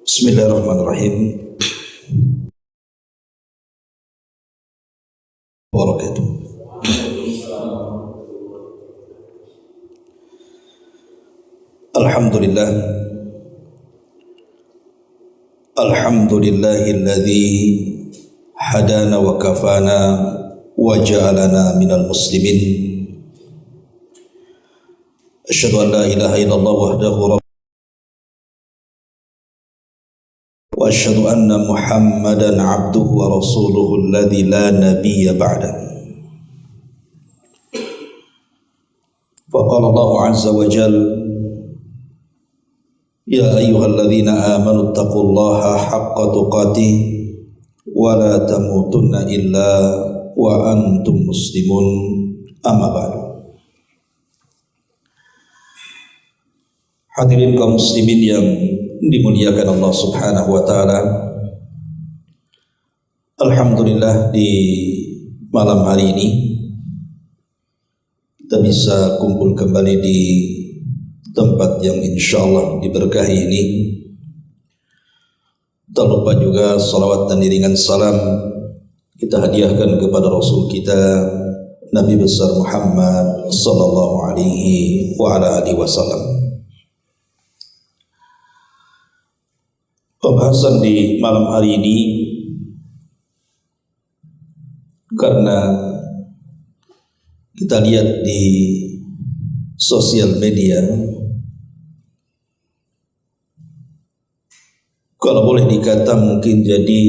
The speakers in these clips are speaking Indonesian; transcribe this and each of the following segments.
Bismillahirrahmanirrahim. Wabarakatuh. Alhamdulillah. Alhamdulillahilladzi hadana wa kafana wa ja'alana minal muslimin. Asyhadu an la ilaha illallah wahdahu wa asyhadu anna Muhammadan abduhu wa rasuluhu alladzi la nabiyya ba'da. Faqala Allah azza wa jalla: Ya ayyuhalladzina amanu taqullaha haqqa tuqatih wa la tamutunna illa wa antum muslimun. Amma ba'du. Hadirin kaum muslimin yang dimuliakan Allah Subhanahu wa taala. Alhamdulillah, di malam hari ini kita bisa kumpul kembali di tempat yang insyaallah diberkahi ini. Tak lupa juga salawat dan iringan salam kita hadiahkan kepada Rasul kita Nabi besar Muhammad sallallahu alaihi wa ala alihi wasallam. Pembahasan di malam hari ini, karena kita lihat di sosial media, kalau boleh dikata mungkin jadi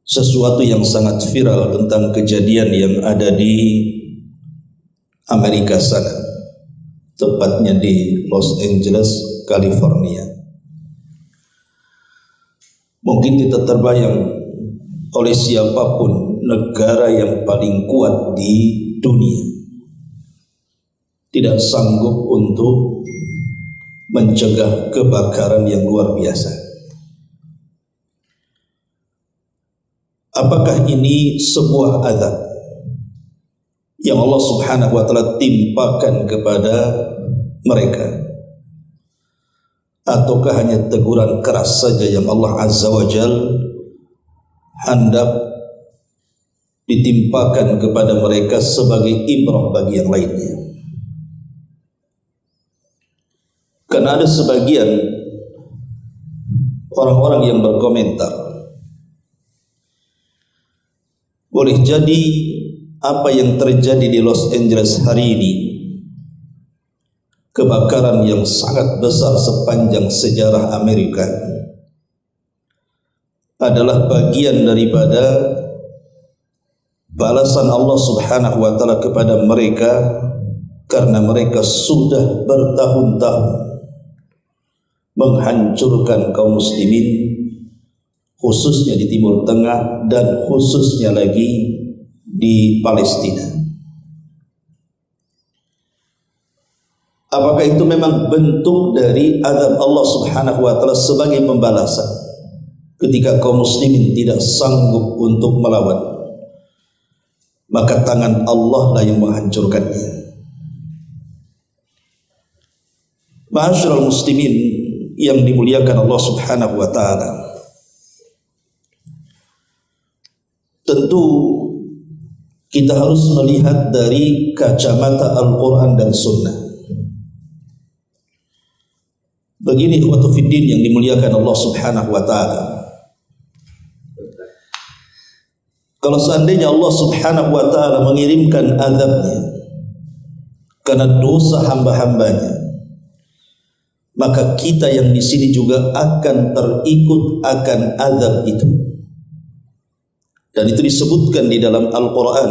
sesuatu yang sangat viral tentang kejadian yang ada di Amerika sana, tepatnya di Los Angeles, California. Mungkin kita terbayang oleh siapapun, negara yang paling kuat di dunia tidak sanggup untuk mencegah kebakaran yang luar biasa. Apakah ini sebuah azab yang Allah Subhanahu wa taala timpakan kepada mereka, ataukah hanya teguran keras saja yang Allah Azza wa Jalla hendak ditimpakan kepada mereka sebagai ibrah bagi yang lainnya? Karena ada sebagian orang-orang yang berkomentar, boleh jadi apa yang terjadi di Los Angeles hari ini, kebakaran yang sangat besar sepanjang sejarah Amerika, adalah bagian daripada balasan Allah Subhanahu wa taala kepada mereka, karena mereka sudah bertahun-tahun menghancurkan kaum muslimin, khususnya di Timur Tengah dan khususnya lagi di Palestina. Apakah itu memang bentuk dari azab Allah Subhanahu wa taala sebagai pembalasan ketika kaum muslimin tidak sanggup untuk melawan, maka tangan Allah lah yang menghancurkannya. Ma'asyiral muslimin yang dimuliakan Allah Subhanahu wa taala, tentu kita harus melihat dari kacamata Al-Quran dan Sunnah. Begini ikhwatu fiddin yang dimuliakan Allah Subhanahu wa taala, kalau seandainya Allah Subhanahu wa taala mengirimkan azabnya karena dosa hamba-hambanya, maka kita yang di sini juga akan terikut akan azab itu. Dan itu disebutkan di dalam Al-Quran,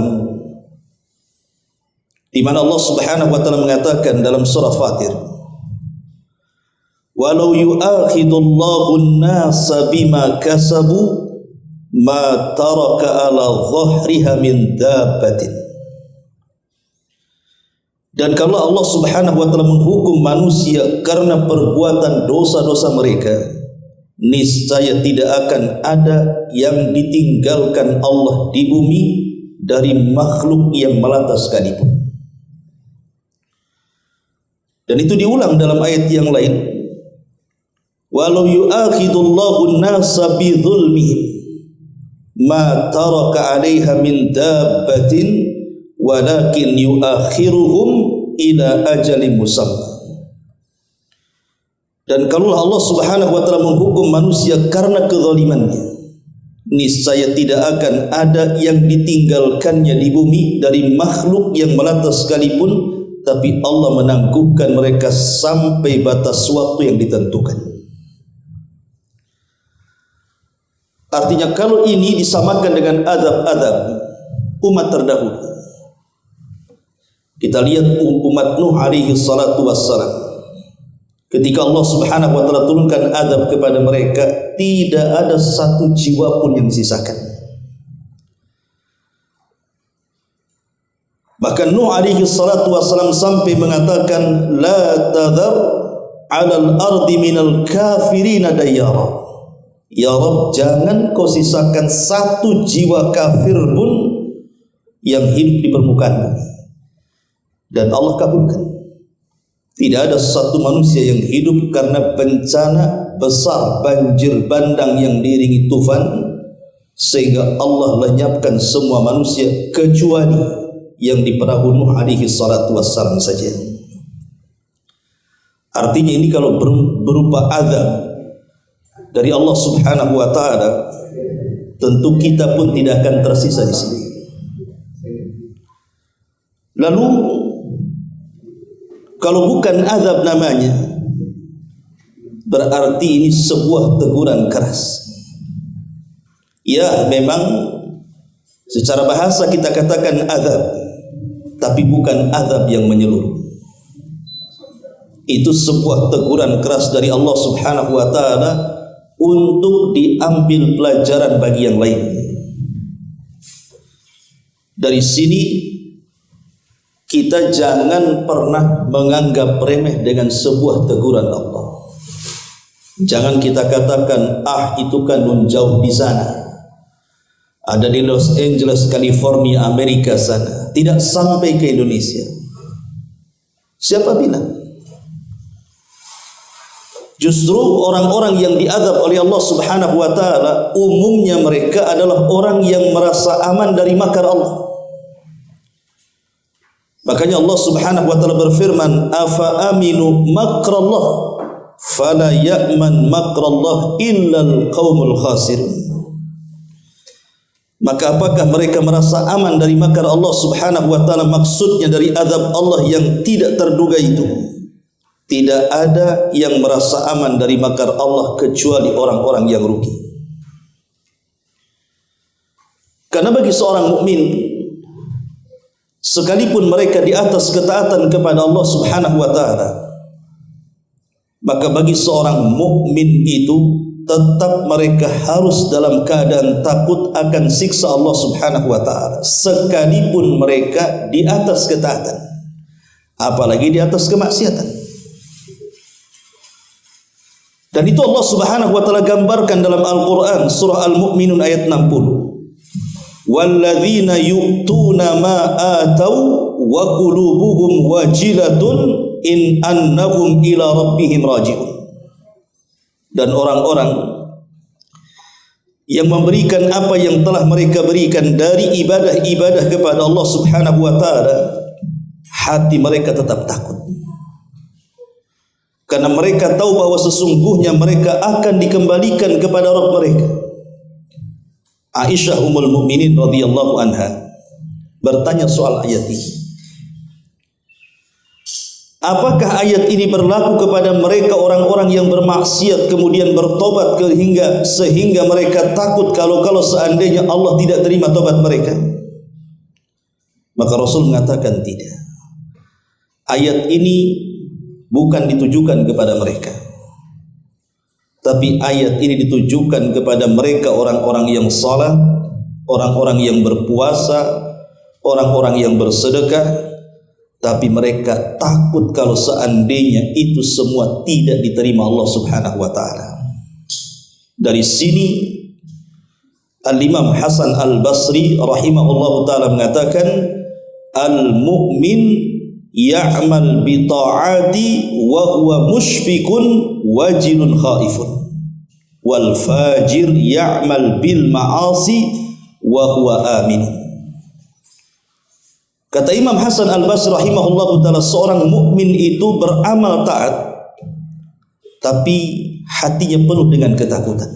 di mana Allah Subhanahu wa taala mengatakan dalam surah Fatir, walau yu'akhidullahu an-nasa bima kasabu ma taraka ala dhahriha min dabbatin. Dan kalau Allah Subhanahu wa taala menghukum manusia karena perbuatan dosa-dosa mereka, niscaya tidak akan ada yang ditinggalkan Allah di bumi dari makhluk yang melata sekalipun. Dan itu diulang dalam ayat yang lain, walau yu'akhidullahu an-nasa bi dzulmihim ma taraka 'alaiha min dabbatin walakin yu'akhiruhum ila ajalin musamma. Dan kalau Allah Subhanahu wa taala menghukum manusia karena kezalimannya, niscaya tidak akan ada yang ditinggalkannya di bumi dari makhluk yang melata sekalipun, tapi Allah menangguhkan mereka sampai batas waktu yang ditentukan. Artinya kalau ini disamakan dengan azab-azab umat terdahulu, kita lihat umat Nuh alaihi salatu wassalam, ketika Allah Subhanahu wa taala turunkan azab kepada mereka, tidak ada satu jiwa pun yang disisakan. Bahkan Nuh alaihi salatu wassalam sampai mengatakan, la tadhar 'alal ardi minal kafirina dayyara. Ya Rabb, jangan kau sisakan satu jiwa kafir pun yang hidup di permukaan bumi. Dan Allah kabulkan. Tidak ada satu manusia yang hidup karena bencana besar, banjir bandang yang diiringi tufan, sehingga Allah lenyapkan semua manusia kecuali yang di perahu Nuh alaihi salatu wassalam saja. Artinya ini kalau berupa azab dari Allah Subhanahu wa taala, tentu kita pun tidak akan tersisa di sini. Lalu kalau bukan azab namanya, berarti ini sebuah teguran keras. Ya, memang secara bahasa kita katakan azab, tapi bukan azab yang menyeluruh. Itu sebuah teguran keras dari Allah Subhanahu wa taala untuk diambil pelajaran bagi yang lain. Dari sini kita jangan pernah menganggap remeh dengan sebuah teguran Allah. Jangan kita katakan, itu kan jauh di sana, ada di Los Angeles, California, Amerika sana, tidak sampai ke Indonesia. Siapa bilang? Justru orang-orang yang diazab oleh Allah Subhanahu wa taala, umumnya mereka adalah orang yang merasa aman dari makar Allah. Makanya Allah Subhanahu wa taala berfirman, afa aminu makrallah fala ya'man makrallah illa al-qaumul khasirun. Maka apakah mereka merasa aman dari makar Allah Subhanahu wa taala? Maksudnya dari azab Allah yang tidak terduga itu. Tidak ada yang merasa aman dari makar Allah kecuali orang-orang yang rugi. Karena bagi seorang mukmin, sekalipun mereka di atas ketaatan kepada Allah Subhanahu wa taala, maka bagi seorang mukmin itu tetap mereka harus dalam keadaan takut akan siksa Allah Subhanahu wa taala, sekalipun mereka di atas ketaatan, apalagi di atas kemaksiatan. Dan itu Allah Subhanahu wa taala gambarkan dalam Al-Qur'an surah Al-Mu'minun ayat 60. Walladzina yu'tuna ma atau wa qulubuhum wajilatun in annahum ila rabbihim raji'un. Dan orang-orang yang memberikan apa yang telah mereka berikan dari ibadah-ibadah kepada Allah Subhanahu wa taala, hati mereka tetap takut. Karena mereka tahu bahwa sesungguhnya mereka akan dikembalikan kepada Rabb mereka. Aisyah Ummul Mukminin radhiyallahu anha bertanya soal ayat ini. Apakah ayat ini berlaku kepada mereka orang-orang yang bermaksiat kemudian bertobat sehingga mereka takut kalau seandainya Allah tidak terima tobat mereka? Maka Rasul mengatakan tidak. Ayat ini bukan ditujukan kepada mereka, tapi ayat ini ditujukan kepada mereka orang-orang yang salat, orang-orang yang berpuasa, orang-orang yang bersedekah, tapi mereka takut kalau seandainya itu semua tidak diterima Allah Subhanahu wa taala. Dari sini Al-Imam Hasan Al-Basri rahimahullahu taala mengatakan, al-mu'min ya'mal bi ta'ati wa huwa mushfiqun wajilun khaifun, wal fajir ya'mal bil ma'asi wa huwa amin. Kata Imam Hasan Al-Basri rahimahullahu taala, seorang mukmin itu beramal taat tapi hatinya penuh dengan ketakutan.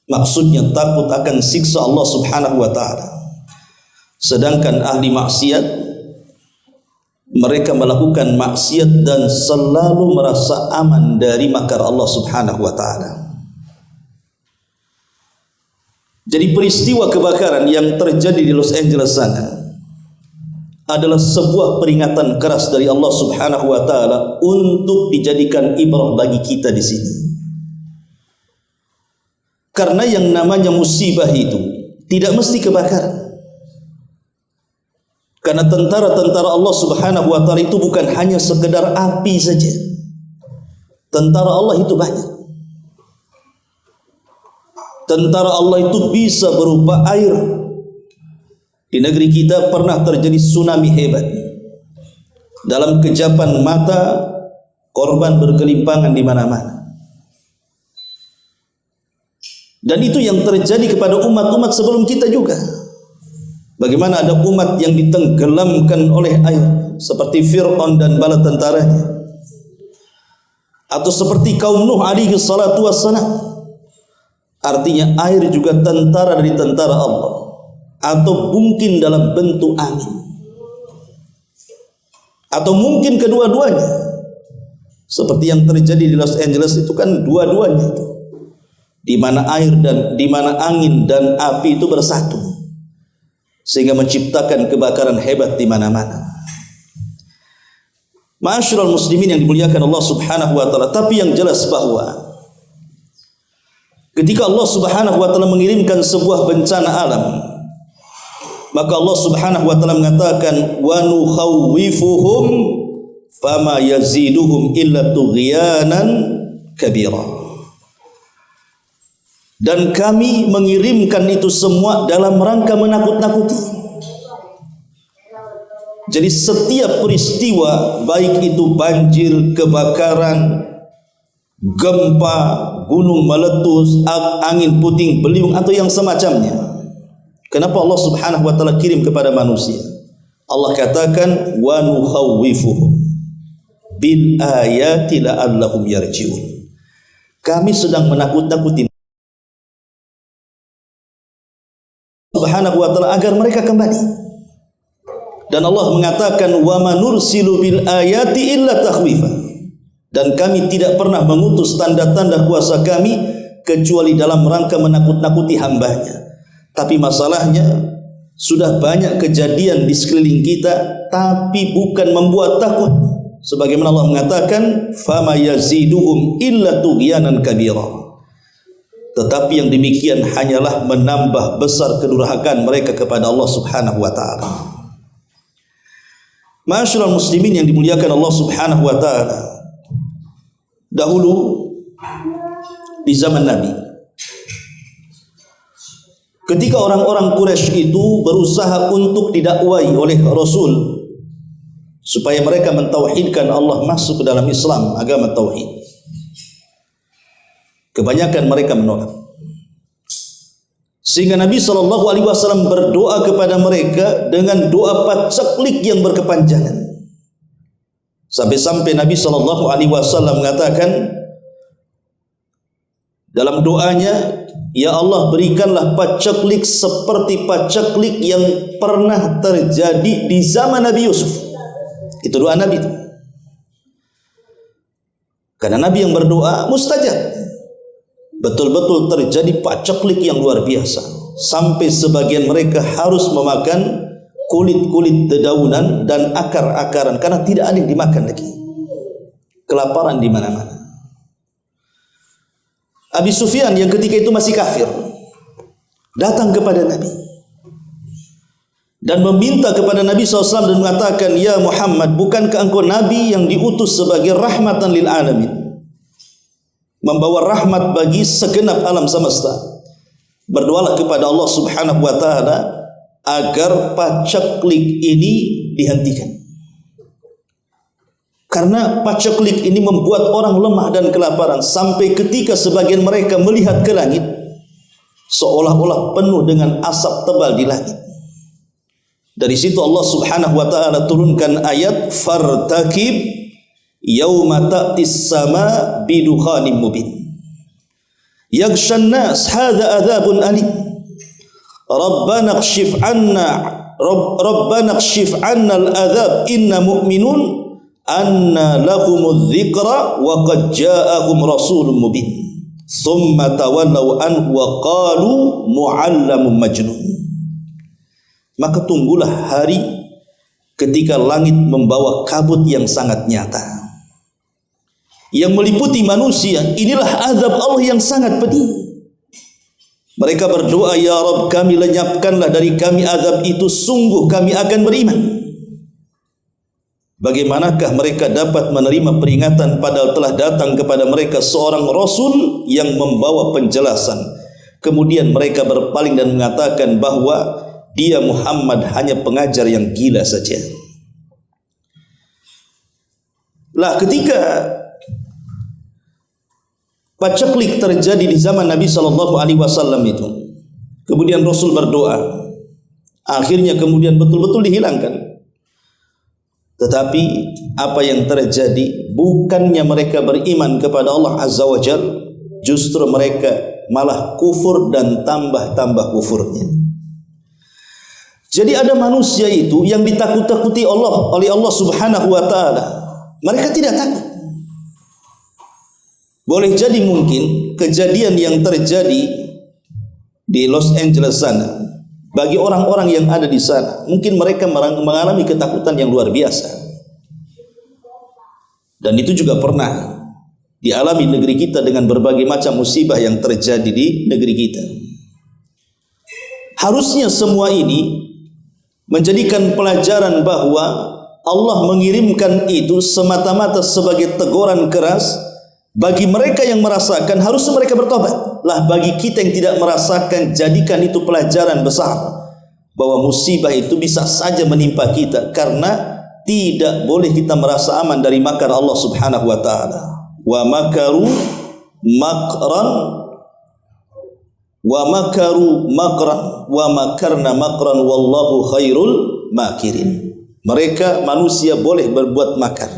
Maksudnya takut akan siksa Allah Subhanahu wa taala. Sedangkan ahli maksiat, mereka melakukan maksiat dan selalu merasa aman dari makar Allah Subhanahu wa taala. Jadi peristiwa kebakaran yang terjadi di Los Angeles sana adalah sebuah peringatan keras dari Allah Subhanahu wa taala untuk dijadikan ibrah bagi kita di sini. Karena yang namanya musibah itu tidak mesti kebakaran. Karena tentara-tentara Allah Subhanahu wa taala itu bukan hanya sekedar api saja. Tentara Allah itu banyak. Tentara Allah itu bisa berupa air. Di negeri kita pernah terjadi tsunami hebat. Dalam kejapan mata, korban berkelimpangan di mana-mana. Dan itu yang terjadi kepada umat-umat sebelum kita juga. Bagaimana ada umat yang ditenggelamkan oleh air, seperti Fir'aun dan bala tentaranya, atau seperti kaum Nuh alaihi salatu wassalam. Artinya air juga tentara dari tentara Allah, atau mungkin dalam bentuk angin, atau mungkin kedua-duanya, seperti yang terjadi di Los Angeles itu kan dua-duanya itu, di mana air dan di mana angin dan api itu bersatu sehingga menciptakan kebakaran hebat di mana-mana. Ma'asyiral muslimin yang dimuliakan Allah Subhanahu wa taala, tapi yang jelas bahwa ketika Allah Subhanahu wa taala mengirimkan sebuah bencana alam, maka Allah Subhanahu wa taala mengatakan wa nukhawwifuhum fama yaziduhum illa tughyanan kabira. Dan kami mengirimkan itu semua dalam rangka menakut-nakuti. Jadi setiap peristiwa, baik itu banjir, kebakaran, gempa, gunung meletus, angin puting beliung atau yang semacamnya, kenapa Allah Subhanahu wa taala kirim kepada manusia? Allah katakan wa nukhawwifuhum bil ayati la'allahum yarji'un. Kami sedang menakut-nakuti Subhanahu wa taala agar mereka kembali. Dan Allah mengatakan wa manursilu bil ayati illa takhwifa. Dan kami tidak pernah mengutus tanda-tanda kuasa kami kecuali dalam rangka menakut-nakuti hambanya. Tapi masalahnya sudah banyak kejadian di sekeliling kita tapi bukan membuat takut. Sebagaimana Allah mengatakan fama yaziduhum illa tughyanan kabira. Tetapi yang demikian hanyalah menambah besar kedurhakaan mereka kepada Allah Subhanahu wa taala. Ma'asyiral muslimin yang dimuliakan Allah Subhanahu wa taala, dahulu di zaman Nabi, ketika orang-orang Quraisy itu berusaha untuk didakwai oleh Rasul supaya mereka mentauhidkan Allah, masuk ke dalam Islam, agama tauhid, kebanyakan mereka menolak. Sehingga Nabi SAW berdoa kepada mereka dengan doa paceklik yang berkepanjangan. Sampai-sampai Nabi SAW mengatakan dalam doanya, ya Allah, berikanlah paceklik seperti paceklik yang pernah terjadi di zaman Nabi Yusuf. Itu doa Nabi itu. Karena Nabi yang berdoa mustajab. Betul-betul terjadi paceklik yang luar biasa, sampai sebagian mereka harus memakan kulit-kulit dedaunan dan akar-akaran karena tidak ada yang dimakan lagi. Kelaparan di mana-mana. Abi Sufyan yang ketika itu masih kafir datang kepada Nabi dan meminta kepada Nabi SAW dan mengatakan, ya Muhammad, bukankah engkau Nabi yang diutus sebagai rahmatan lil alamin, membawa rahmat bagi segenap alam semesta? Berdoalah kepada Allah Subhanahu wa taala agar paceklik ini dihentikan. Karena paceklik ini membuat orang lemah dan kelaparan, sampai ketika sebagian mereka melihat ke langit seolah-olah penuh dengan asap tebal di langit. Dari situ Allah Subhanahu wa taala turunkan ayat fartakib yauma ta'tis sama bidukhanim mubin yaghshan nas hadza adzabun alim rabbana kshif anna al-adzab inna mu'minun anna lahumudz dzikra wa qad ja'ahum rasulun mubin summa tawallaw anhu wa qalu mu'allamun majnun. Maka tunggulah hari ketika langit membawa kabut yang sangat nyata yang meliputi manusia. Inilah azab Allah yang sangat pedih. Mereka berdoa, ya Rabb, kami lenyapkanlah dari kami azab itu, sungguh kami akan beriman. Bagaimanakah mereka dapat menerima peringatan padahal telah datang kepada mereka seorang Rasul yang membawa penjelasan. Kemudian mereka berpaling dan mengatakan bahwa dia Muhammad hanya pengajar yang gila saja. Lah ketika paceklik terjadi di zaman Nabi SAW itu, kemudian Rasul berdoa, akhirnya kemudian betul-betul dihilangkan. Tetapi apa yang terjadi, bukannya mereka beriman kepada Allah Azza wa Jal, justru mereka malah kufur dan tambah-tambah kufurnya. Jadi ada manusia itu yang ditakut-takuti oleh Allah Subhanahu wa taala. Mereka tidak takut. Boleh jadi mungkin kejadian yang terjadi di Los Angeles sana, bagi orang-orang yang ada di sana, mungkin mereka mengalami ketakutan yang luar biasa. Dan itu juga pernah dialami negeri kita dengan berbagai macam musibah yang terjadi di negeri kita. Harusnya semua ini menjadikan pelajaran bahwa Allah mengirimkan itu semata-mata sebagai teguran keras bagi mereka yang merasakan. Harusnya mereka bertobat. Lah bagi kita yang tidak merasakan, jadikan itu pelajaran besar bahwa musibah itu bisa saja menimpa kita, karena tidak boleh kita merasa aman dari makar Allah Subhanahu wa taala. Wa makaru makran wa makaru makran wa makarna makran wallahu khairul makirin. Mereka manusia boleh berbuat makar,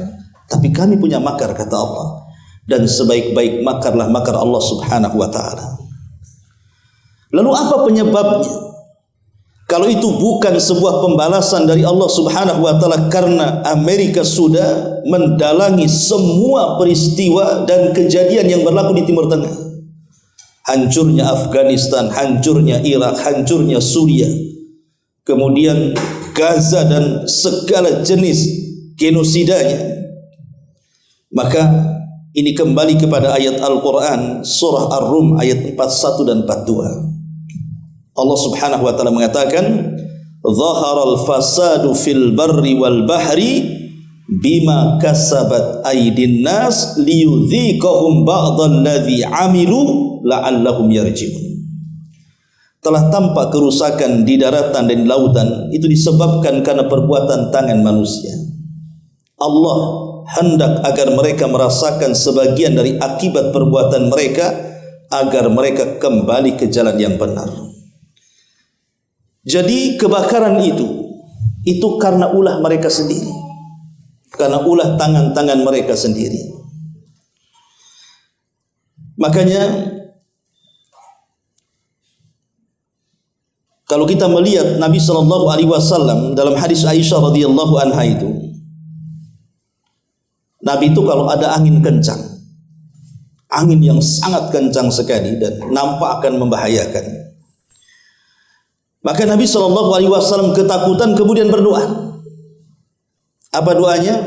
tapi kami punya makar, kata Allah, dan sebaik-baik makarlah makar Allah Subhanahu wa taala. Lalu apa penyebabnya? Kalau itu bukan sebuah pembalasan dari Allah Subhanahu wa taala, karena Amerika sudah mendalangi semua peristiwa dan kejadian yang berlaku di Timur Tengah. Hancurnya Afghanistan, hancurnya Irak, hancurnya Suriah, kemudian Gaza dan segala jenis genosidanya. Maka ini kembali kepada ayat Al-Quran surah Ar-Rum ayat 41 dan 42. Allah Subhanahu wa taala mengatakan, "Dhaharal fasadu fil barri wal bahri bima kasabat aydin nas liyudhiqahum ba'dal ladzi 'amilu la'allahum yarji'un." Telah tampak kerusakan di daratan dan di lautan, itu disebabkan karena perbuatan tangan manusia. Allah hendak agar mereka merasakan sebagian dari akibat perbuatan mereka, agar mereka kembali ke jalan yang benar. Jadi kebakaran itu karena ulah mereka sendiri, karena ulah tangan-tangan mereka sendiri. Makanya kalau kita melihat Nabi SAW dalam hadis Aisyah radhiyallahu anha itu, Nabi itu kalau ada angin kencang, angin yang sangat kencang sekali dan nampak akan membahayakan, maka Nabi SAW ketakutan kemudian berdoa. Apa doanya?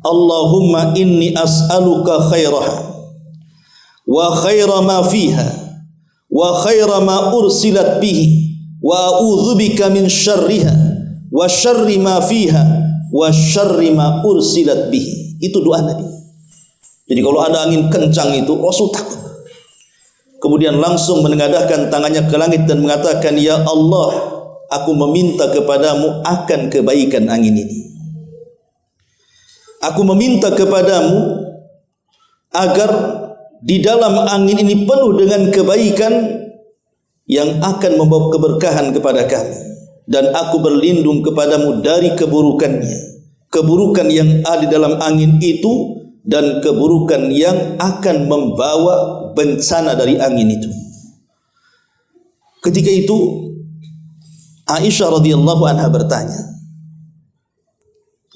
Allahumma inni as'aluka khairaha wa khaira ma fiha wa khaira ma ursilat bihi wa a'udzubika min syarriha wa syarri ma fiha wa syarri ma ursilat bihi. Itu doa Nabi. Jadi kalau ada angin kencang itu Rasul takut. Kemudian langsung menengadahkan tangannya ke langit dan mengatakan, "Ya Allah, aku meminta kepadamu akan kebaikan angin ini." Aku meminta kepadamu agar di dalam angin ini penuh dengan kebaikan yang akan membawa keberkahan kepada kami, dan aku berlindung kepadamu dari keburukannya, keburukan yang ada di dalam angin itu dan keburukan yang akan membawa bencana dari angin itu. Ketika itu Aisyah radhiyallahu anha bertanya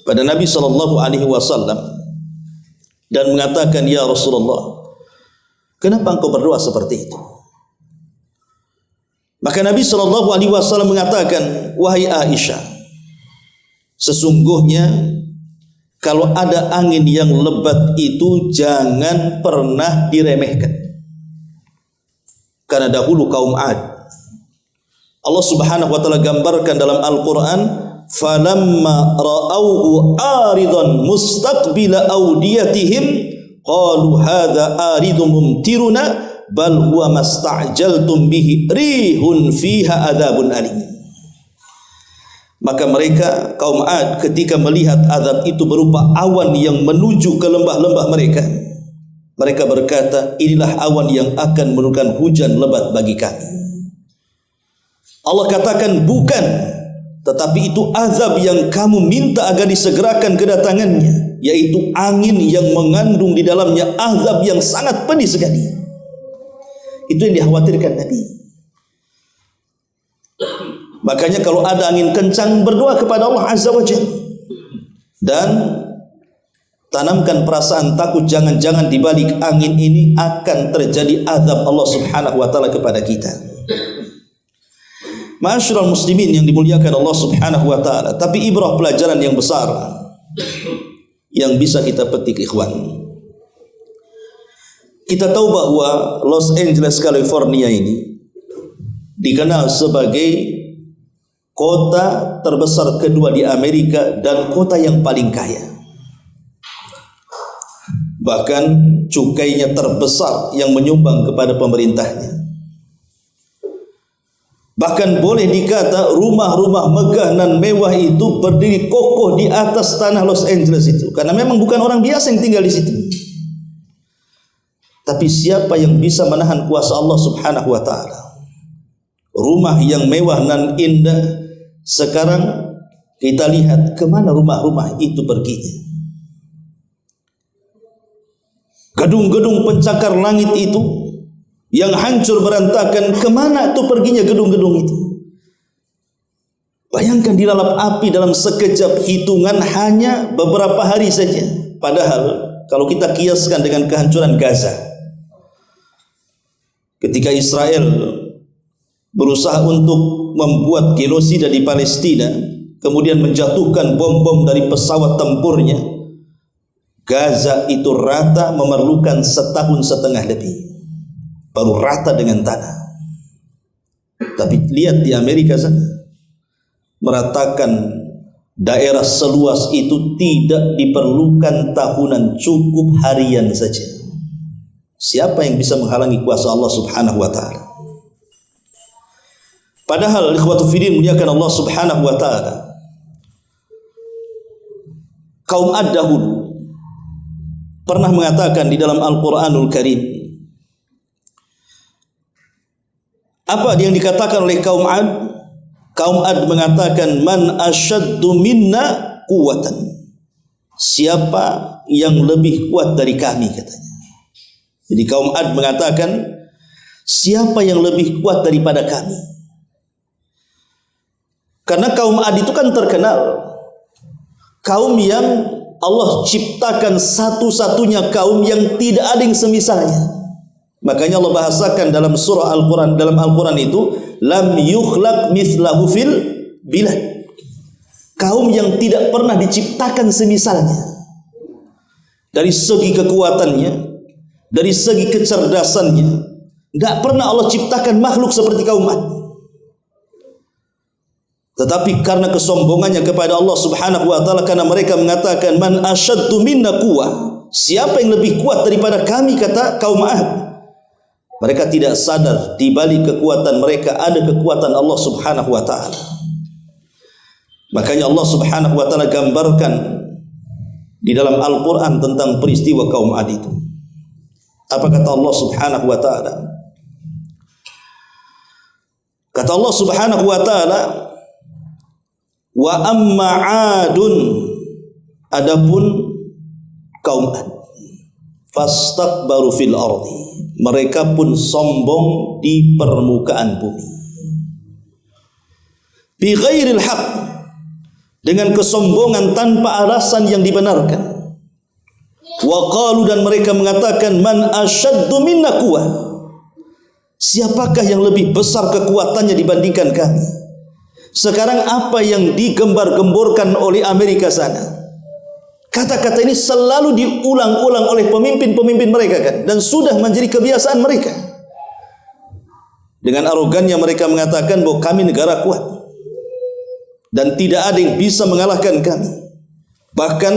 pada Nabi sallallahu alaihi wasallam dan mengatakan, "Ya Rasulullah, kenapa engkau berdoa seperti itu?" Maka Nabi sallallahu alaihi wasallam mengatakan, "Wahai Aisyah, sesungguhnya kalau ada angin yang lebat itu jangan pernah diremehkan." Karena dahulu kaum Ad, Allah Subhanahu wa taala gambarkan dalam Al-Qur'an, falamma ra'awhu aridan mustaqbila awdiyatihim qalu hadza aridun mumtiruna bal huwa masta'jaltum bihi rihun fiha adzabun alim. Maka mereka kaum Ad ketika melihat azab itu berupa awan yang menuju ke lembah-lembah mereka, mereka berkata, inilah awan yang akan menurunkan hujan lebat bagi kami. Allah katakan bukan, tetapi itu azab yang kamu minta agar disegerakan kedatangannya, yaitu angin yang mengandung di dalamnya azab yang sangat pedih sekali. Itu yang dikhawatirkan Nabi. Makanya kalau ada angin kencang, berdoa kepada Allah Azza wa Jalla dan tanamkan perasaan takut, jangan-jangan di balik angin ini akan terjadi azab Allah Subhanahu wa taala kepada kita. Ma'asyiral muslimin yang dimuliakan Allah Subhanahu wa taala, tapi ibrah pelajaran yang besar yang bisa kita petik ikhwan. Kita tahu bahwa Los Angeles, California ini dikenal sebagai kota terbesar kedua di Amerika dan kota yang paling kaya. Bahkan cukainya terbesar yang menyumbang kepada pemerintahnya. Bahkan boleh dikata rumah-rumah megah dan mewah itu berdiri kokoh di atas tanah Los Angeles itu, karena memang bukan orang biasa yang tinggal di situ. Tapi siapa yang bisa menahan kuasa Allah Subhanahu wa taala? Rumah yang mewah dan indah, sekarang kita lihat kemana rumah-rumah itu perginya. Gedung-gedung pencakar langit itu yang hancur berantakan, kemana tuh perginya gedung-gedung itu? Bayangkan dilalap api dalam sekejap, hitungan hanya beberapa hari saja. Padahal kalau kita kiaskan dengan kehancuran Gaza, ketika Israel berusaha untuk membuat genosida di Palestina, kemudian menjatuhkan bom-bom dari pesawat tempurnya, Gaza itu rata memerlukan 1,5 tahun lebih baru rata dengan tanah. Tapi lihat di Amerika sana, meratakan daerah seluas itu tidak diperlukan tahunan, cukup harian saja. Siapa yang bisa menghalangi kuasa Allah Subhanahu wa taala? Padahal ikhwatu fiddin muliakan Allah Subhanahu wa taala, kaum Ad dahulu pernah mengatakan di dalam Al-Qur'anul Karim, apa yang dikatakan oleh kaum Ad? Kaum Ad mengatakan, man asyaddu minna quwwatan. Siapa yang lebih kuat dari kami, katanya. Jadi kaum Ad mengatakan, siapa yang lebih kuat daripada kami? Karena kaum Ad itu kan terkenal kaum yang Allah ciptakan satu-satunya kaum yang tidak ada yang semisalnya. Makanya Allah bahasakan dalam surah Al-Quran, dalam Al-Quran itu, lam yukhlaq mithlahu fil bilad. Kaum yang tidak pernah diciptakan semisalnya. Dari segi kekuatannya, dari segi kecerdasannya, tidak pernah Allah ciptakan makhluk seperti kaum Ad. Tetapi karena kesombongannya kepada Allah Subhanahu wa taala, karena mereka mengatakan man asyaddu minna quwwah, siapa yang lebih kuat daripada kami, kata kaum Ad. Mereka tidak sadar di balik kekuatan mereka ada kekuatan Allah Subhanahu wa taala. Makanya Allah Subhanahu wa taala gambarkan di dalam Al-Quran tentang peristiwa kaum Ad itu. Apa kata Allah Subhanahu wa ta'ala? Kata Allah Subhanahu wa ta'ala, wa amma 'adun, adapun kaum Ad, fastakbaru fil ardi, mereka pun sombong di permukaan bumi, bi ghairil haq, dengan kesombongan tanpa alasan yang dibenarkan. Wa qalu, dan mereka mengatakan, man asyaddu minna quwwah, siapakah yang lebih besar kekuatannya dibandingkan kami? Sekarang apa yang digembar-gemborkan oleh Amerika sana? Kata-kata ini selalu diulang-ulang oleh pemimpin-pemimpin mereka kan, dan sudah menjadi kebiasaan mereka. Dengan arogannya mereka mengatakan bahwa kami negara kuat dan tidak ada yang bisa mengalahkan kami. Bahkan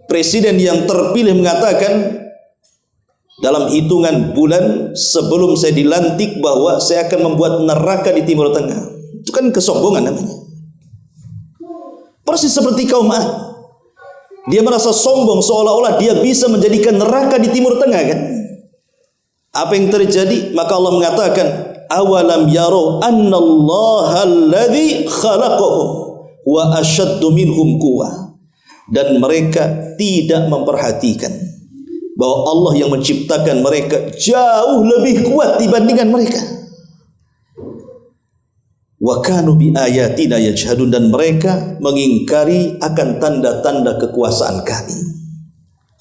presiden yang terpilih mengatakan dalam hitungan bulan sebelum saya dilantik bahwa saya akan membuat neraka di Timur Tengah. Itu kan kesombongan namanya. Persis seperti kaum Ad. Dia merasa sombong seolah-olah dia bisa menjadikan neraka di Timur Tengah kan. Apa yang terjadi? Maka Allah mengatakan, awalam yaro annallaha alladzi khalaqahum wa asyaddu minhum quwwah. Dan mereka tidak memperhatikan bahwa Allah yang menciptakan mereka jauh lebih kuat dibandingkan mereka. Wa kanu bi ayatina yajhadun, dan mereka mengingkari akan tanda-tanda kekuasaan kami.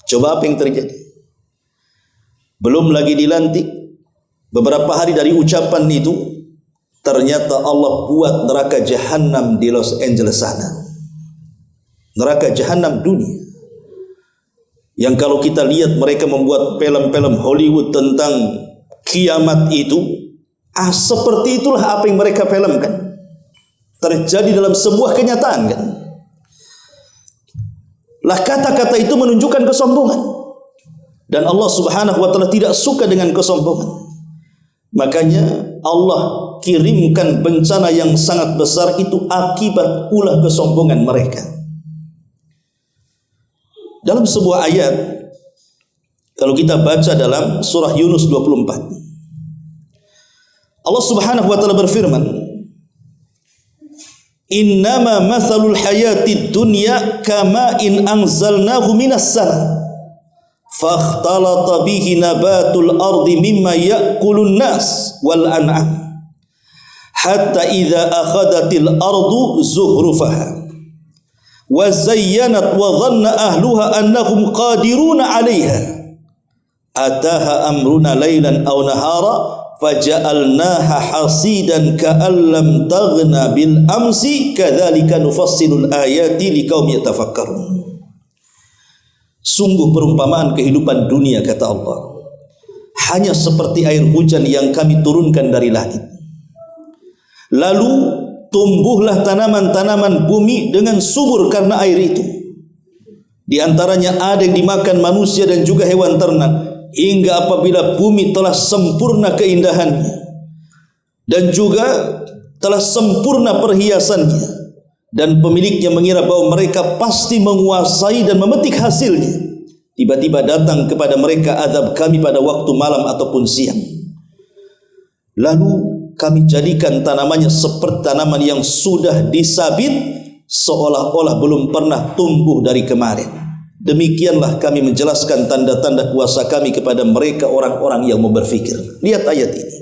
Coba apa yang terjadi? Belum lagi dilantik, beberapa hari dari ucapan itu, ternyata Allah buat neraka jahanam di Los Angeles sana. Neraka jahanam dunia. Yang kalau kita lihat mereka membuat film-film Hollywood tentang kiamat itu, seperti itulah apa yang mereka filmkan. Terjadi dalam sebuah kenyataan kan. Lah kata-kata itu menunjukkan kesombongan. Dan Allah Subhanahu wa ta'ala tidak suka dengan kesombongan. Makanya Allah kirimkan bencana yang sangat besar itu akibat ulah kesombongan mereka. Dalam sebuah ayat, kalau kita baca dalam surah Yunus 24, Allah Subhanahu wa ta'ala berfirman, innama mathalul hayatid dunya kama in anzalnahu minas sama fakhtalata bihi nabatul ardi mimma ya'kulun nas wal an'am hatta idza akhadatil ardu zuhrufaha wa zayyanat wa dhanna ahluha annahum qadiruna 'alayha ataha amruna laylan aw nahara faja'alnaha hasidan ka'an lam taghna bil amsi kadzalika nufassilul ayati liqaumin yatafakkarun. Sungguh perumpamaan kehidupan dunia, kata Allah, hanya seperti air hujan yang kami turunkan dari langit. Lalu tumbuhlah tanaman-tanaman bumi dengan subur karena air itu. Di antaranya ada yang dimakan manusia dan juga hewan ternak, hingga apabila bumi telah sempurna keindahannya dan juga telah sempurna perhiasannya, dan pemiliknya mengira bahwa mereka pasti menguasai dan memetik hasilnya, tiba-tiba datang kepada mereka azab kami pada waktu malam ataupun siang. Lalu kami jadikan tanamannya seperti tanaman yang sudah disabit, seolah-olah belum pernah tumbuh dari kemarin. Demikianlah kami menjelaskan tanda-tanda kuasa kami kepada mereka orang-orang yang mau berfikir. Lihat ayat ini.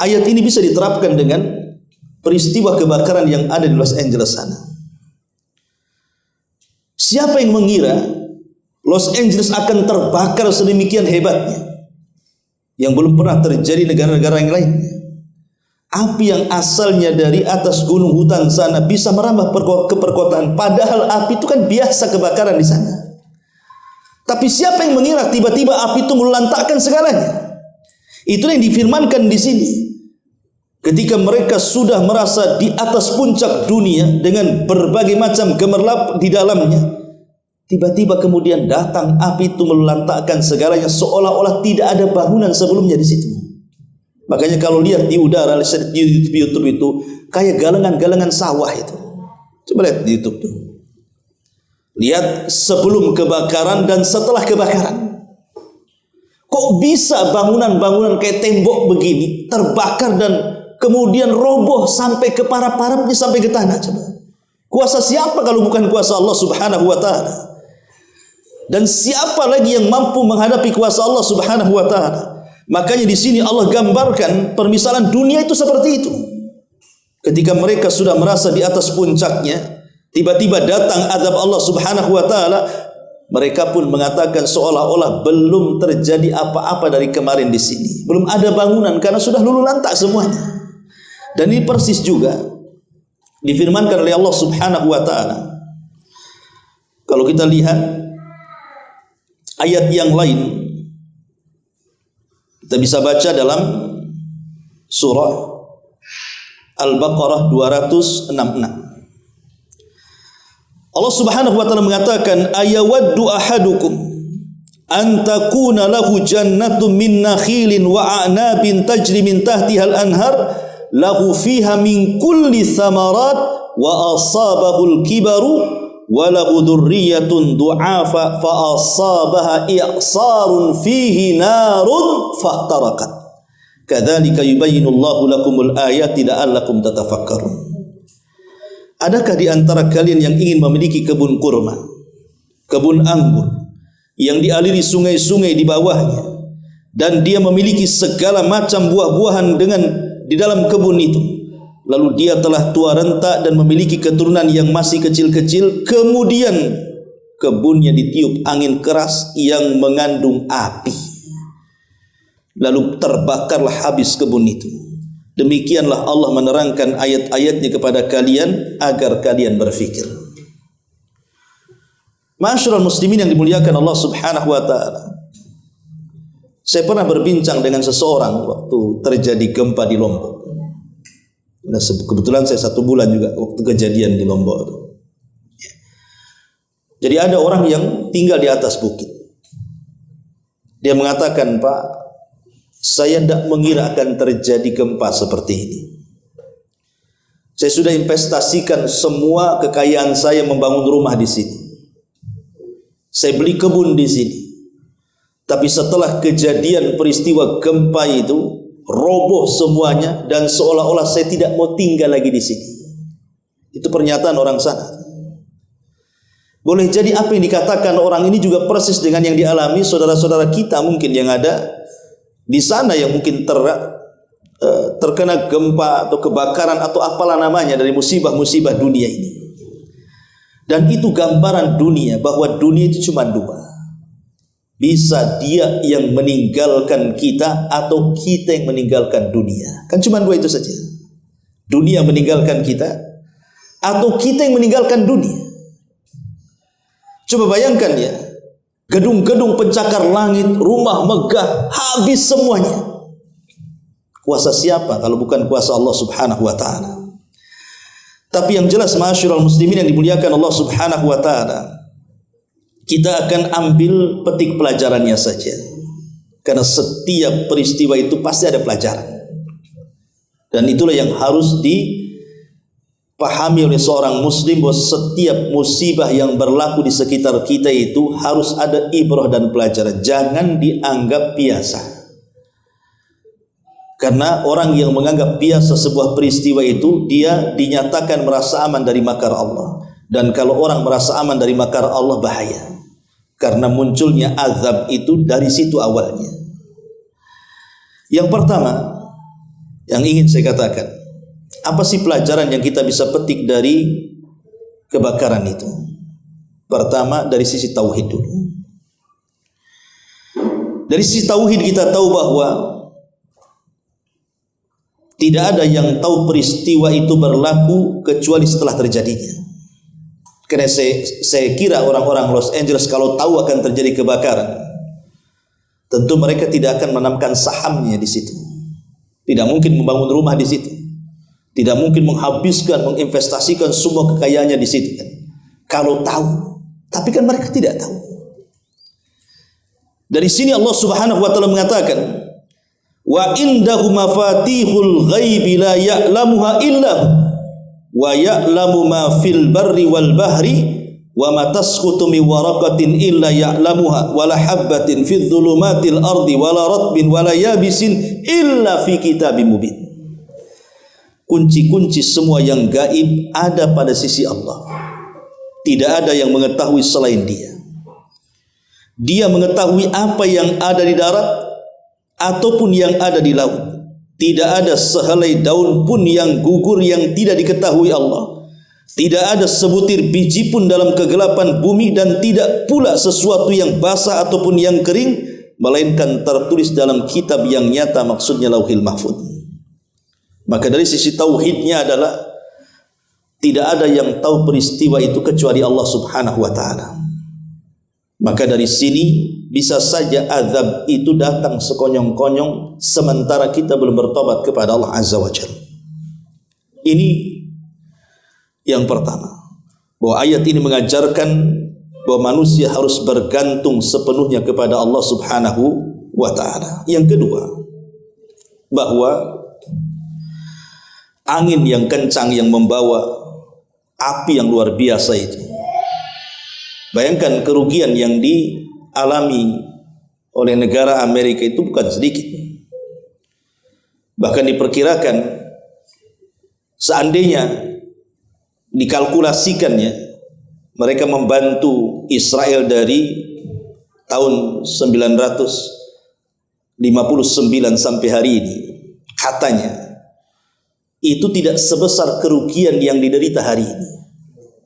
Ayat ini bisa diterapkan dengan peristiwa kebakaran yang ada di Los Angeles sana. Siapa yang mengira Los Angeles akan terbakar sedemikian hebatnya, yang belum pernah terjadi negara-negara yang lainnya? Api yang asalnya dari atas gunung hutan sana bisa merambah ke perkotaan, padahal api itu kan biasa kebakaran di sana. Tapi siapa yang mengira tiba-tiba api itu melantakkan segalanya? Itulah yang difirmankan di sini. Ketika mereka sudah merasa di atas puncak dunia dengan berbagai macam gemerlap di dalamnya, tiba-tiba kemudian datang api itu melantakkan segalanya, seolah-olah tidak ada bangunan sebelumnya di situ. Makanya kalau lihat di udara di YouTube itu kayak galengan-galengan sawah itu. Coba lihat di YouTube tuh. Lihat sebelum kebakaran dan setelah kebakaran. Kok bisa bangunan-bangunan kayak tembok begini terbakar dan kemudian roboh sampai ke para-parapnya, sampai ke tanah? Coba. Kuasa siapa kalau bukan kuasa Allah Subhanahu wa taala? Dan siapa lagi yang mampu menghadapi kuasa Allah Subhanahu wa taala? Makanya di sini Allah gambarkan permisalan dunia itu seperti itu. Ketika mereka sudah merasa di atas puncaknya, tiba-tiba datang azab Allah Subhanahu wa taala, mereka pun mengatakan seolah-olah belum terjadi apa-apa dari kemarin di sini. Belum ada bangunan karena sudah luluh lantak semuanya. Dan ini persis juga difirmankan oleh Allah Subhanahu wa taala. Kalau kita lihat ayat yang lain, kita bisa baca dalam surah Al-Baqarah 266. Allah Subhanahu wa taala mengatakan, ayawaddu ahadukum an takuna lahu jannatun min nakhilin wa a'nabin tajri min tahtiha al-anhar lahu fiha min kulli thamarat wa asabahu al-kibaru wa lahu dhurriyyatun du'afa fa asabaha i'sarun fihi narun fahtarakat. Kadzalika yubayyinullahu lakumul ayati la'allakum tatafakkarun. Adakah di antara kalian yang ingin memiliki kebun kurma, kebun anggur yang dialiri sungai-sungai di bawahnya, dan dia memiliki segala macam buah-buahan di dalam kebun itu, lalu dia telah tua renta dan memiliki keturunan yang masih kecil-kecil, kemudian kebunnya ditiup angin keras yang mengandung api, lalu terbakarlah habis kebun itu. Demikianlah Allah menerangkan ayat-ayatnya kepada kalian agar kalian berfikir. Ma'asyiral muslimin yang dimuliakan Allah Subhanahu wa taala. Saya pernah berbincang dengan seseorang waktu terjadi gempa di Lombok. Nah, kebetulan saya 1 bulan juga waktu kejadian di Lombok. Jadi ada orang yang tinggal di atas bukit. Dia mengatakan, Pak, saya tidak mengira akan terjadi gempa seperti ini. Saya sudah investasikan semua kekayaan saya membangun rumah di sini. Saya beli kebun di sini. Tapi setelah kejadian peristiwa gempa itu, roboh semuanya dan seolah-olah saya tidak mau tinggal lagi di sini. Itu pernyataan orang sana. Boleh jadi apa yang dikatakan orang ini juga persis dengan yang dialami saudara-saudara kita mungkin yang ada di sana, yang mungkin terkena gempa atau kebakaran atau apalah namanya dari musibah-musibah dunia ini. Dan itu gambaran dunia, bahwa dunia itu cuma 2. Bisa dia yang meninggalkan kita atau kita yang meninggalkan dunia. Kan cuma 2 itu saja. Dunia meninggalkan kita atau kita yang meninggalkan dunia. Coba bayangkan ya, gedung-gedung pencakar langit, rumah megah, habis semuanya. Kuasa siapa kalau bukan kuasa Allah Subhanahu wa taala? Tapi yang jelas ma'asyiral muslimin yang dimuliakan Allah Subhanahu wa taala, kita akan ambil petik pelajarannya saja. Karena setiap peristiwa itu pasti ada pelajaran. Dan itulah yang harus dipahami oleh seorang muslim, bahwa setiap musibah yang berlaku di sekitar kita itu harus ada ibrah dan pelajaran. Jangan dianggap biasa. Karena orang yang menganggap biasa sebuah peristiwa itu, dia dinyatakan merasa aman dari makar Allah. Dan kalau orang merasa aman dari makar Allah, bahaya. Karena munculnya azab itu dari situ awalnya. Yang pertama yang ingin saya katakan, apa sih pelajaran yang kita bisa petik dari kebakaran itu? Pertama, dari sisi tauhid dulu. Dari sisi tauhid kita tahu bahwa tidak ada yang tahu peristiwa itu berlaku kecuali setelah terjadinya. Karena saya kira orang-orang Los Angeles kalau tahu akan terjadi kebakaran, tentu mereka tidak akan menanamkan sahamnya di situ. Tidak mungkin membangun rumah di situ. Tidak mungkin menghabiskan, menginvestasikan semua kekayaannya di situ kan. Kalau tahu, tapi kan mereka tidak tahu. Dari sini Allah Subhanahu wa taala mengatakan, wa indahu mafatihul ghaibi la ya'lamuha illa wa ya'lamu ma fil barri wal bahri wa ma tasqutu min waraqatin illa ya'lamuha wa la habbatin fi dhulumatil ardi wa la ratbin wa la yabisin illa fi kitabim mubin. Kunci-kunci semua yang gaib ada pada sisi Allah. Tidak ada yang mengetahui selain Dia. Dia mengetahui apa yang ada di darat ataupun yang ada di laut. Tidak ada sehelai daun pun yang gugur yang tidak diketahui Allah. Tidak ada sebutir biji pun dalam kegelapan bumi, dan tidak pula sesuatu yang basah ataupun yang kering, melainkan tertulis dalam kitab yang nyata, maksudnya Lauhil Mahfuz. Maka dari sisi tauhidnya adalah tidak ada yang tahu peristiwa itu kecuali Allah Subhanahu wa ta'ala. Maka dari sini bisa saja azab itu datang sekonyong-konyong sementara kita belum bertobat kepada Allah Azza wa Jalla. Ini yang pertama, bahwa ayat ini mengajarkan bahwa manusia harus bergantung sepenuhnya kepada Allah Subhanahu wa ta'ala. Yang kedua, bahwa angin yang kencang yang membawa api yang luar biasa itu, bayangkan kerugian yang dialami oleh negara Amerika itu bukan sedikit. Bahkan diperkirakan seandainya dikalkulasikannya mereka membantu Israel dari tahun 1959 sampai hari ini, katanya itu tidak sebesar kerugian yang diderita hari ini.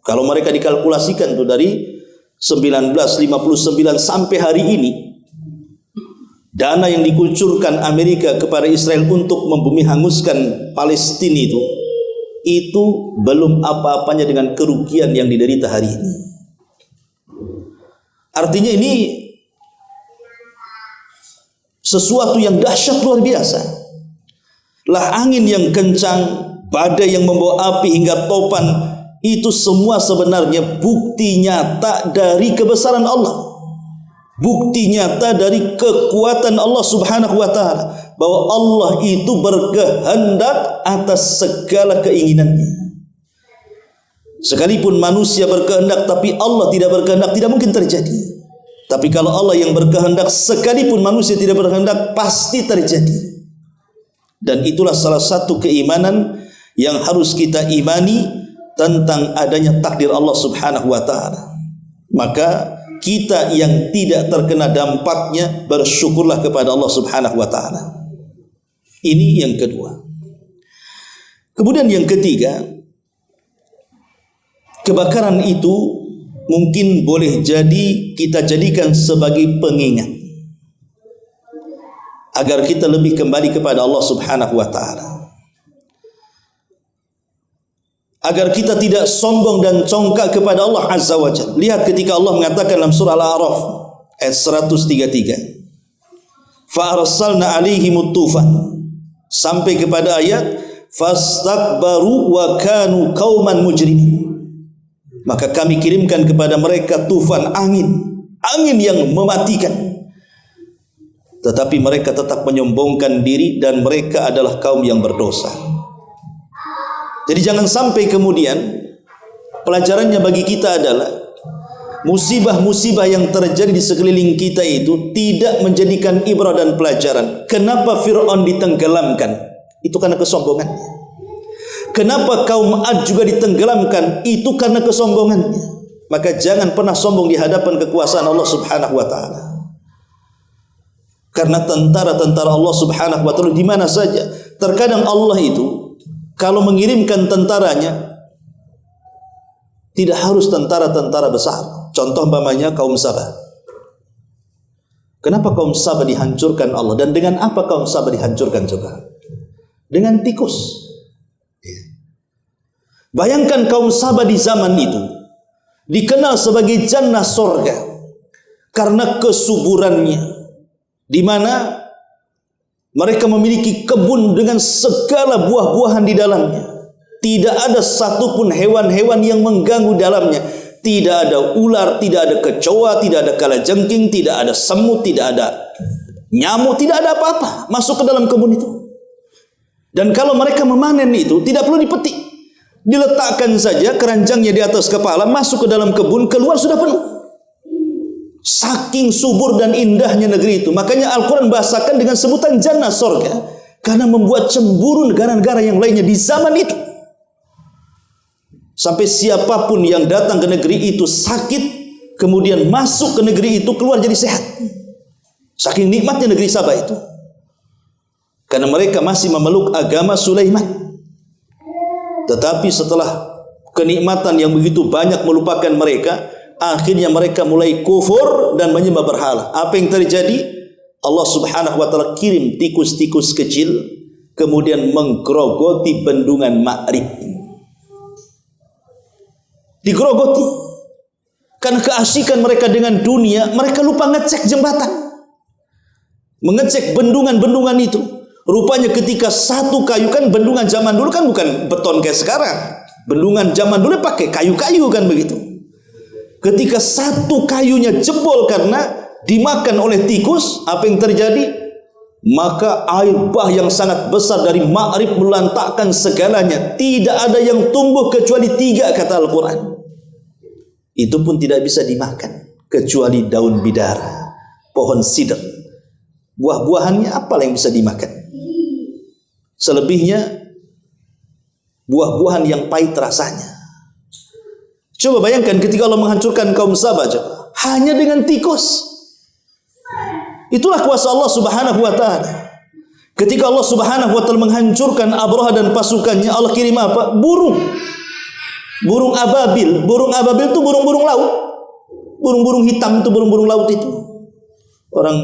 Kalau mereka dikalkulasikan tuh dari 1959 sampai hari ini, dana yang dikucurkan Amerika kepada Israel untuk membumi hanguskan Palestina itu belum apa-apanya dengan kerugian yang diderita hari ini. Artinya ini sesuatu yang dahsyat luar biasa. Lah angin yang kencang, badai yang membawa api hingga topan, itu semua sebenarnya bukti nyata dari kebesaran Allah. Bukti nyata dari kekuatan Allah Subhanahu wa ta'ala, bahwa Allah itu berkehendak atas segala keinginannya. Sekalipun manusia berkehendak tapi Allah tidak berkehendak, tidak mungkin terjadi. Tapi kalau Allah yang berkehendak, sekalipun manusia tidak berkehendak, pasti terjadi. Dan itulah salah satu keimanan yang harus kita imani tentang adanya takdir Allah Subhanahu wa ta'ala. Maka kita yang tidak terkena dampaknya, bersyukurlah kepada Allah Subhanahu wa ta'ala. Ini yang kedua. Kemudian yang ketiga, kebakaran itu mungkin boleh jadi kita jadikan sebagai pengingat agar kita lebih kembali kepada Allah Subhanahu wa ta'ala, agar kita tidak sombong dan congkak kepada Allah Azza wa Jalla. Lihat ketika Allah mengatakan dalam surah Al-A'raf ayat 133, fa arsalna alaihimut tufan, sampai kepada ayat fastakbaru wa kanu qauman mujrimin. Maka kami kirimkan kepada mereka tufan, angin yang mematikan. Tetapi mereka tetap menyombongkan diri dan mereka adalah kaum yang berdosa. Jadi jangan sampai kemudian pelajarannya bagi kita adalah musibah-musibah yang terjadi di sekeliling kita itu tidak menjadikan ibrah dan pelajaran. Kenapa Fir'aun ditenggelamkan? Itu karena kesombongannya. Kenapa kaum Ad juga ditenggelamkan? Itu karena kesombongannya. Maka jangan pernah sombong di hadapan kekuasaan Allah Subhanahu wa ta'ala. Karena tentara-tentara Allah Subhanahu wa ta'ala di mana saja, terkadang Allah itu kalau mengirimkan tentaranya tidak harus tentara-tentara besar. Contoh umpamanya kaum Sabah. Kenapa kaum Sabah dihancurkan Allah? Dan dengan apa kaum Sabah dihancurkan coba? Dengan tikus. Bayangkan kaum Sabah di zaman itu dikenal sebagai jannah sorga karena kesuburannya, di mana mereka memiliki kebun dengan segala buah-buahan di dalamnya. Tidak ada satupun hewan-hewan yang mengganggu dalamnya. Tidak ada ular, tidak ada kecoa, tidak ada kalajengking, tidak ada semut, tidak ada nyamuk, tidak ada apa-apa masuk ke dalam kebun itu. Dan kalau mereka memanen itu tidak perlu dipetik. Diletakkan saja keranjangnya di atas kepala, masuk ke dalam kebun, keluar sudah penuh. Saking subur dan indahnya negeri itu. Makanya Al-Quran bahasakan dengan sebutan jannah, surga, karena membuat cemburu negara-negara yang lainnya di zaman itu. Sampai siapapun yang datang ke negeri itu sakit, kemudian masuk ke negeri itu, keluar jadi sehat. Saking nikmatnya negeri Sabah itu. Karena mereka masih memeluk agama Sulaiman. Tetapi setelah kenikmatan yang begitu banyak melupakan mereka, akhirnya mereka mulai kufur dan menyembah berhala. Apa yang terjadi? Allah Subhanahu wa taala kirim tikus-tikus kecil, kemudian menggerogoti bendungan Ma'rib. Digerogoti. Karena keasikan mereka dengan dunia, mereka lupa ngecek jembatan, mengecek bendungan-bendungan itu. Rupanya ketika satu kayu, kan bendungan zaman dulu kan bukan beton kayak sekarang. Bendungan zaman dulu pakai kayu-kayu kan begitu. Ketika satu kayunya jebol karena dimakan oleh tikus, apa yang terjadi? Maka air bah yang sangat besar dari Ma'rib melantakkan segalanya. Tidak ada yang tumbuh kecuali 3, kata Al-Quran. Itu pun tidak bisa dimakan kecuali daun bidara, pohon sidr. Buah-buahannya apa yang bisa dimakan? Selebihnya buah-buahan yang pahit rasanya. Coba bayangkan ketika Allah menghancurkan kaum Sabah, hanya dengan tikus. Itulah kuasa Allah Subhanahu wa taala. Ketika Allah Subhanahu wa taala menghancurkan Abraha dan pasukannya, Allah kirim apa? Burung. Burung ababil. Burung ababil itu burung-burung laut. Burung-burung hitam itu burung-burung laut itu. Orang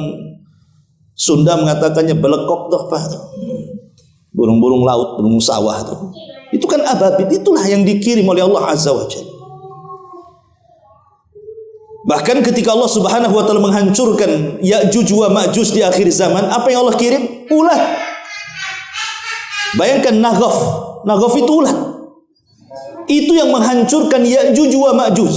Sunda mengatakannya belekok toh, Pak. Burung-burung laut, burung sawah tuh. Itu kan ababil. Itulah yang dikirim oleh Allah Azza wa Jalla. Bahkan ketika Allah Subhanahu wa taala menghancurkan Ya'juj wa Ma'juj di akhir zaman, apa yang Allah kirim? Ulat. Bayangkan Naghaf. Naghaf itu ulat. Itu yang menghancurkan Ya'juj wa Ma'juj.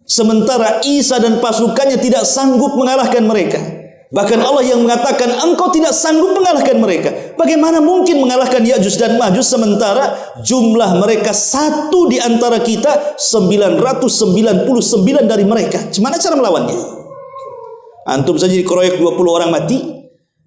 Sementara Isa dan pasukannya tidak sanggup mengalahkan mereka. Bahkan Allah yang mengatakan engkau tidak sanggup mengalahkan mereka. Bagaimana mungkin mengalahkan Ya'juj dan Ma'juj sementara jumlah mereka satu di antara kita 999 dari mereka. Gimana cara melawannya? Antum saja dikeroyok 20 orang mati.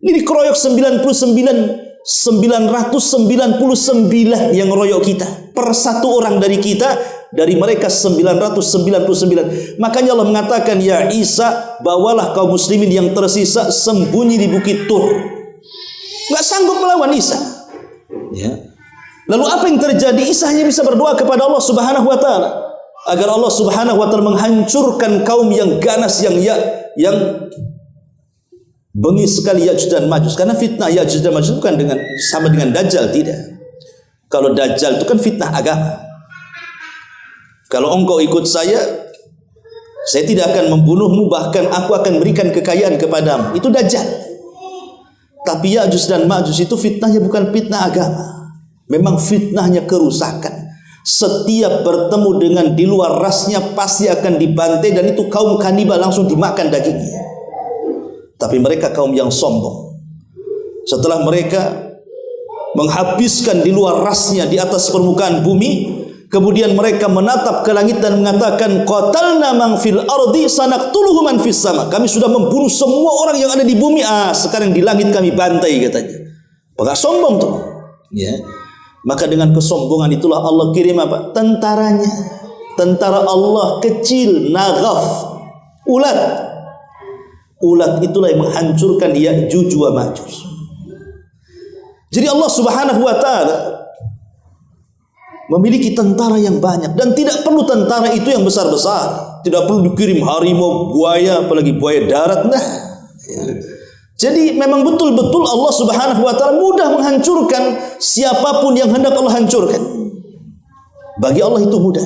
Ini dikeroyok 999 yang royok kita. Per satu orang dari kita, dari mereka 999. Makanya Allah mengatakan, ya Isa, bawalah kaum muslimin yang tersisa sembunyi di bukit Tur. Nggak sanggup melawan Isa. Ya. Lalu apa yang terjadi? Isa hanya bisa berdoa kepada Allah Subhanahu wa taala agar Allah Subhanahu wa taala menghancurkan kaum yang ganas, yang bengis sekali Ya'juj dan Ma'juj. Karena fitnah Ya'juj dan Ma'juj bukan sama dengan Dajjal, tidak. Kalau Dajjal itu kan fitnah agama. Kalau engkau ikut saya tidak akan membunuhmu, bahkan aku akan berikan kekayaan kepadamu. Itu Dajjal. Tapi Ya'juj dan Ma'juj itu fitnahnya bukan fitnah agama. Memang fitnahnya kerusakan. Setiap bertemu dengan di luar rasnya pasti akan dibantai, dan itu kaum kanibal, langsung dimakan dagingnya. Tapi mereka kaum yang sombong. Setelah mereka menghabiskan di luar rasnya di atas permukaan bumi, kemudian mereka menatap ke langit dan mengatakan, qatalna man fil ardi sanaqtuluhu man fis sama. Kami sudah membunuh semua orang yang ada di bumi. Sekarang di langit kami bantai, katanya. Apakah sombong tuh? Ya. Maka dengan kesombongan itulah Allah kirim apa? Tentaranya. Tentara Allah kecil, Naghaf, ulat. Ulat itulah yang menghancurkan Ya'juj wa Ma'juj. Jadi Allah Subhanahu wa taala memiliki tentara yang banyak, dan tidak perlu tentara itu yang besar-besar. Tidak perlu dikirim harimau, buaya, apalagi buaya darat. Nah, ya. Jadi memang betul-betul Allah Subhanahu wa taala mudah menghancurkan siapapun yang hendak Allah hancurkan. Bagi Allah itu mudah.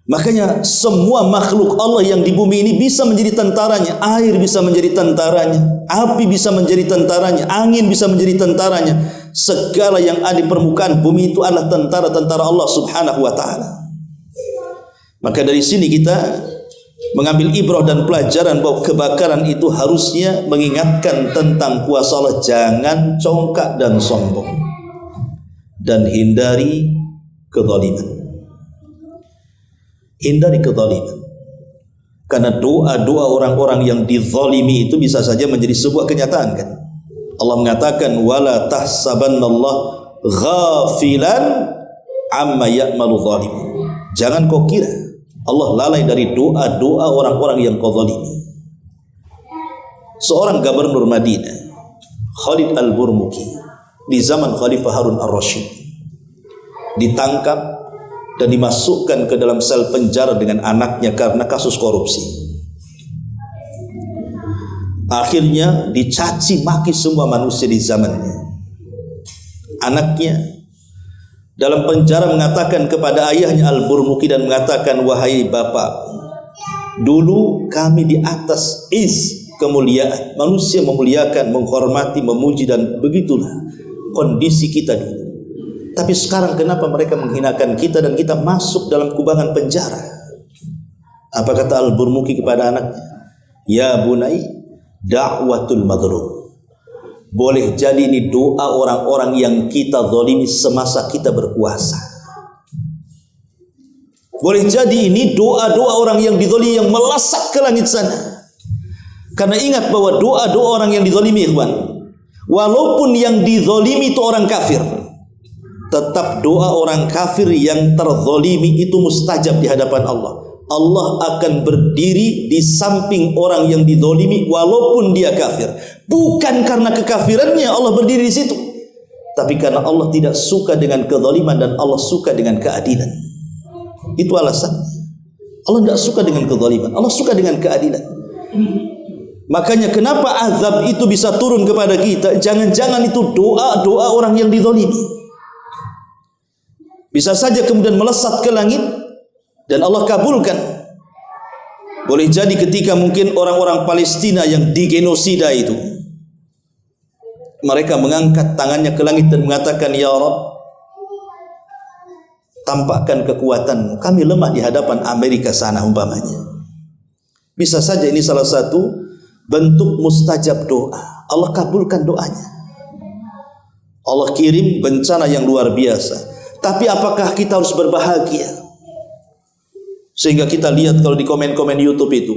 Makanya semua makhluk Allah yang di bumi ini bisa menjadi tentaranya. Air bisa menjadi tentaranya, api bisa menjadi tentaranya, angin bisa menjadi tentaranya. Segala yang ada di permukaan bumi itu adalah tentara-tentara Allah Subhanahu wa taala. Maka dari sini kita mengambil ibrah dan pelajaran bahwa kebakaran itu harusnya mengingatkan tentang kuasa Allah. Jangan congkak dan sombong, dan hindari kezaliman. Hindari kezaliman. Karena doa-doa orang-orang yang dizalimi itu bisa saja menjadi sebuah kenyataan kan. Allah mengatakan wala tahsabannallaha ghafilan amma ya'malu zalimun. Jangan kau kira Allah lalai dari doa-doa orang-orang yang kau zalimi. Seorang gubernur Madinah, Khalid Al-Burmuki, di zaman Khalifah Harun Ar-Rasyid, ditangkap dan dimasukkan ke dalam sel penjara dengan anaknya karena kasus korupsi. Akhirnya dicaci maki semua manusia di zamannya. Anaknya dalam penjara mengatakan kepada ayahnya Al-Burmuki dan mengatakan, wahai bapak, dulu kami di atas kemuliaan, manusia memuliakan, menghormati, memuji, dan begitulah kondisi kita dulu. Tapi sekarang kenapa mereka menghinakan kita dan kita masuk dalam kubangan penjara? Apa kata Al-Burmuki kepada anaknya? Ya bunai, da'watul madhlum. Boleh jadi ini doa orang-orang yang kita zalimi semasa kita berkuasa. Boleh jadi ini doa-doa orang yang dizalimi yang melesat ke langit sana. Karena ingat bahwa doa-doa orang yang dizalimi, ikhwan, walaupun yang dizalimi itu orang kafir, tetap doa orang kafir yang terzalimi itu mustajab di hadapan Allah. Allah akan berdiri di samping orang yang dizalimi walaupun dia kafir. Bukan karena kekafirannya Allah berdiri di situ, tapi karena Allah tidak suka dengan kezaliman dan Allah suka dengan keadilan. Itu alasannya. Allah tidak suka dengan kezaliman, Allah suka dengan keadilan. Makanya kenapa azab itu bisa turun kepada kita? Jangan-jangan itu doa-doa orang yang dizalimi. Bisa saja kemudian melesat ke langit dan Allah kabulkan. Boleh jadi ketika mungkin orang-orang Palestina yang digenosida itu, mereka mengangkat tangannya ke langit dan mengatakan, ya Rabb, tampakkan kekuatan, kami lemah di hadapan Amerika sana umpamanya. Bisa saja ini salah satu bentuk mustajab doa. Allah kabulkan doanya. Allah kirim bencana yang luar biasa. Tapi apakah kita harus berbahagia? Sehingga kita lihat kalau di komen-komen YouTube itu,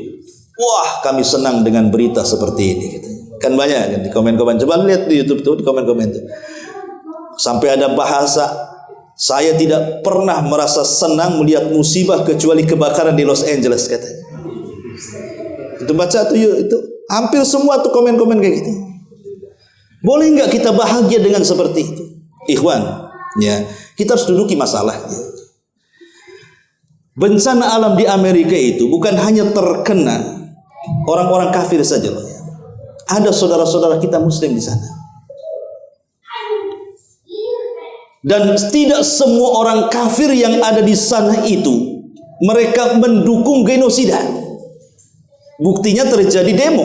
wah kami senang dengan berita seperti ini. Kan banyak kan di komen-komen. Coba lihat di YouTube itu, di komen-komen itu. Sampai ada bahasa, saya tidak pernah merasa senang melihat musibah kecuali kebakaran di Los Angeles katanya. Itu baca tuh itu hampir semua tuh komen-komen kayak gitu. Boleh nggak kita bahagia dengan seperti itu? Ikhwan, ya, kita harus duduki masalahnya. Bencana alam di Amerika itu bukan hanya terkena orang-orang kafir saja loh. Ada saudara-saudara kita muslim di sana. Dan tidak semua orang kafir yang ada di sana itu mereka mendukung genosida. Buktinya terjadi demo.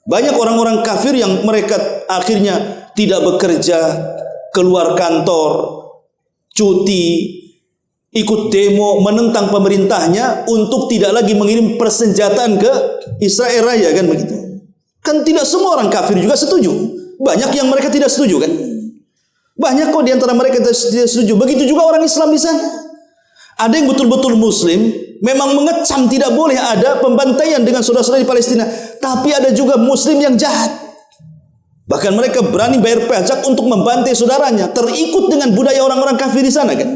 Banyak orang-orang kafir yang mereka akhirnya tidak bekerja, keluar kantor, cuti, ikut demo menentang pemerintahnya untuk tidak lagi mengirim persenjataan ke Israel Raya, kan begitu. Kan tidak semua orang kafir juga setuju. Banyak yang mereka tidak setuju kan. Banyak kok di antara mereka tidak setuju. Begitu juga orang Islam di sana. Ada yang betul-betul muslim, memang mengecam tidak boleh ada pembantaian dengan saudara-saudara di Palestina. Tapi ada juga muslim yang jahat. Bahkan mereka berani bayar pajak untuk membantai saudaranya. Terikut dengan budaya orang-orang kafir di sana kan.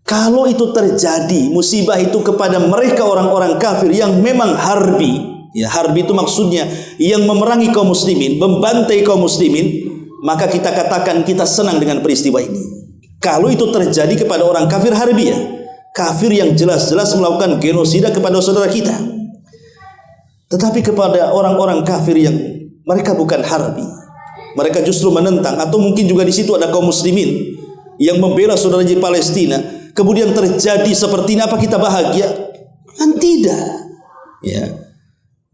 Kalau itu terjadi, musibah itu kepada mereka orang-orang kafir yang memang harbi. Ya, harbi itu maksudnya yang memerangi kaum muslimin, membantai kaum muslimin. Maka kita katakan kita senang dengan peristiwa ini. Kalau itu terjadi kepada orang kafir harbiah, kafir yang jelas-jelas melakukan genosida kepada saudara kita. Tetapi kepada orang-orang kafir yang mereka bukan harbi, mereka justru menentang, atau mungkin juga di situ ada kaum muslimin yang membela saudara di Palestina, kemudian terjadi seperti ini, apa kita bahagia? Kan tidak. Ya.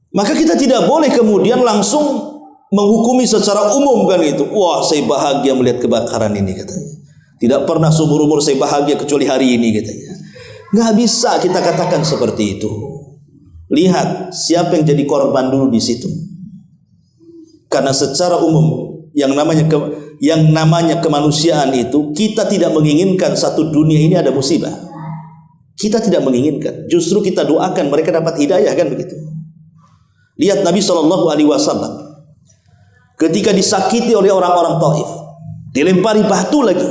Maka kita tidak boleh kemudian langsung menghukumi secara umum kan itu. Wah, saya bahagia melihat kebakaran ini katanya. Tidak pernah seumur umur saya bahagia kecuali hari ini katanya. Nggak bisa kita katakan seperti itu. Lihat siapa yang jadi korban dulu di situ. Karena secara umum yang namanya kemanusiaan itu, kita tidak menginginkan satu dunia ini ada musibah. Kita tidak menginginkan. Justru kita doakan mereka dapat hidayah, kan begitu. Lihat Nabi SAW ketika disakiti oleh orang-orang Taif, dilempari batu lagi,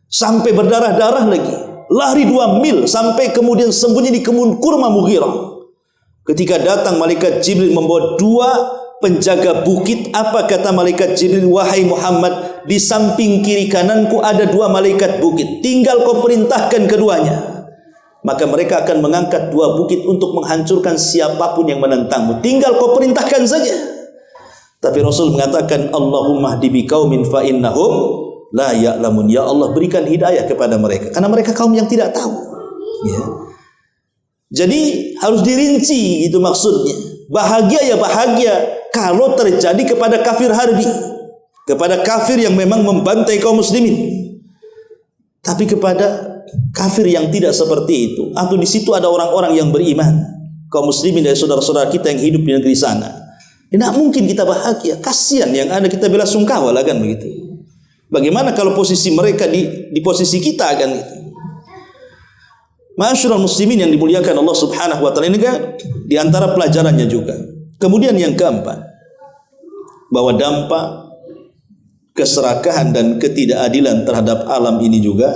sampai berdarah-darah lagi, lari 2 mil, sampai kemudian sembunyi di kebun kurma Mughirah. Ketika datang malaikat Jibril membawa 2 penjaga bukit, apa kata malaikat Jibril? Wahai Muhammad, di samping kiri kananku ada 2 malaikat bukit, tinggal kau perintahkan keduanya, maka mereka akan mengangkat 2 bukit untuk menghancurkan siapapun yang menentangmu. Tinggal kau perintahkan saja. Tapi Rasul mengatakan, Allahumma hdi biqaumin fa innahum la ya'lamun. Ya Allah, berikan hidayah kepada mereka, karena mereka kaum yang tidak tahu. Ya. Jadi harus dirinci, itu maksudnya. Bahagia ya bahagia kalau terjadi kepada kafir harbi, kepada kafir yang memang membantai kaum muslimin. Tapi kepada kafir yang tidak seperti itu, atau di situ ada orang-orang yang beriman, kaum muslimin dari saudara-saudara kita yang hidup di negeri sana, tidak mungkin kita bahagia. Kasihan, yang ada kita bela sungkawa lah, kan begitu. Bagaimana kalau posisi mereka di posisi kita, kan gitu. Ma'asyiral muslimin yang dimuliakan Allah Subhanahu wa taala, ini kan di antara pelajarannya juga. Kemudian yang keempat, bahwa dampak keserakahan dan ketidakadilan terhadap alam ini juga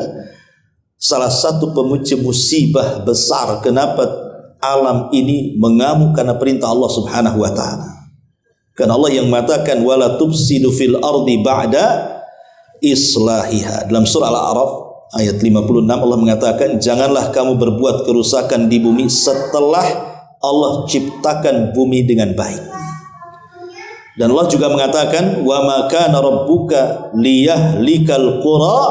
salah satu pemicu musibah besar kenapa alam ini mengamuk karena perintah Allah Subhanahu wa taala. Karena Allah yang mengatakan wala tufsidu fil ardi ba'da islahiha. Dalam surah Al-A'raf ayat 56 Allah mengatakan, janganlah kamu berbuat kerusakan di bumi setelah Allah ciptakan bumi dengan baik. Dan Allah juga mengatakan, wa ma kana rabbuka liyahlikal qura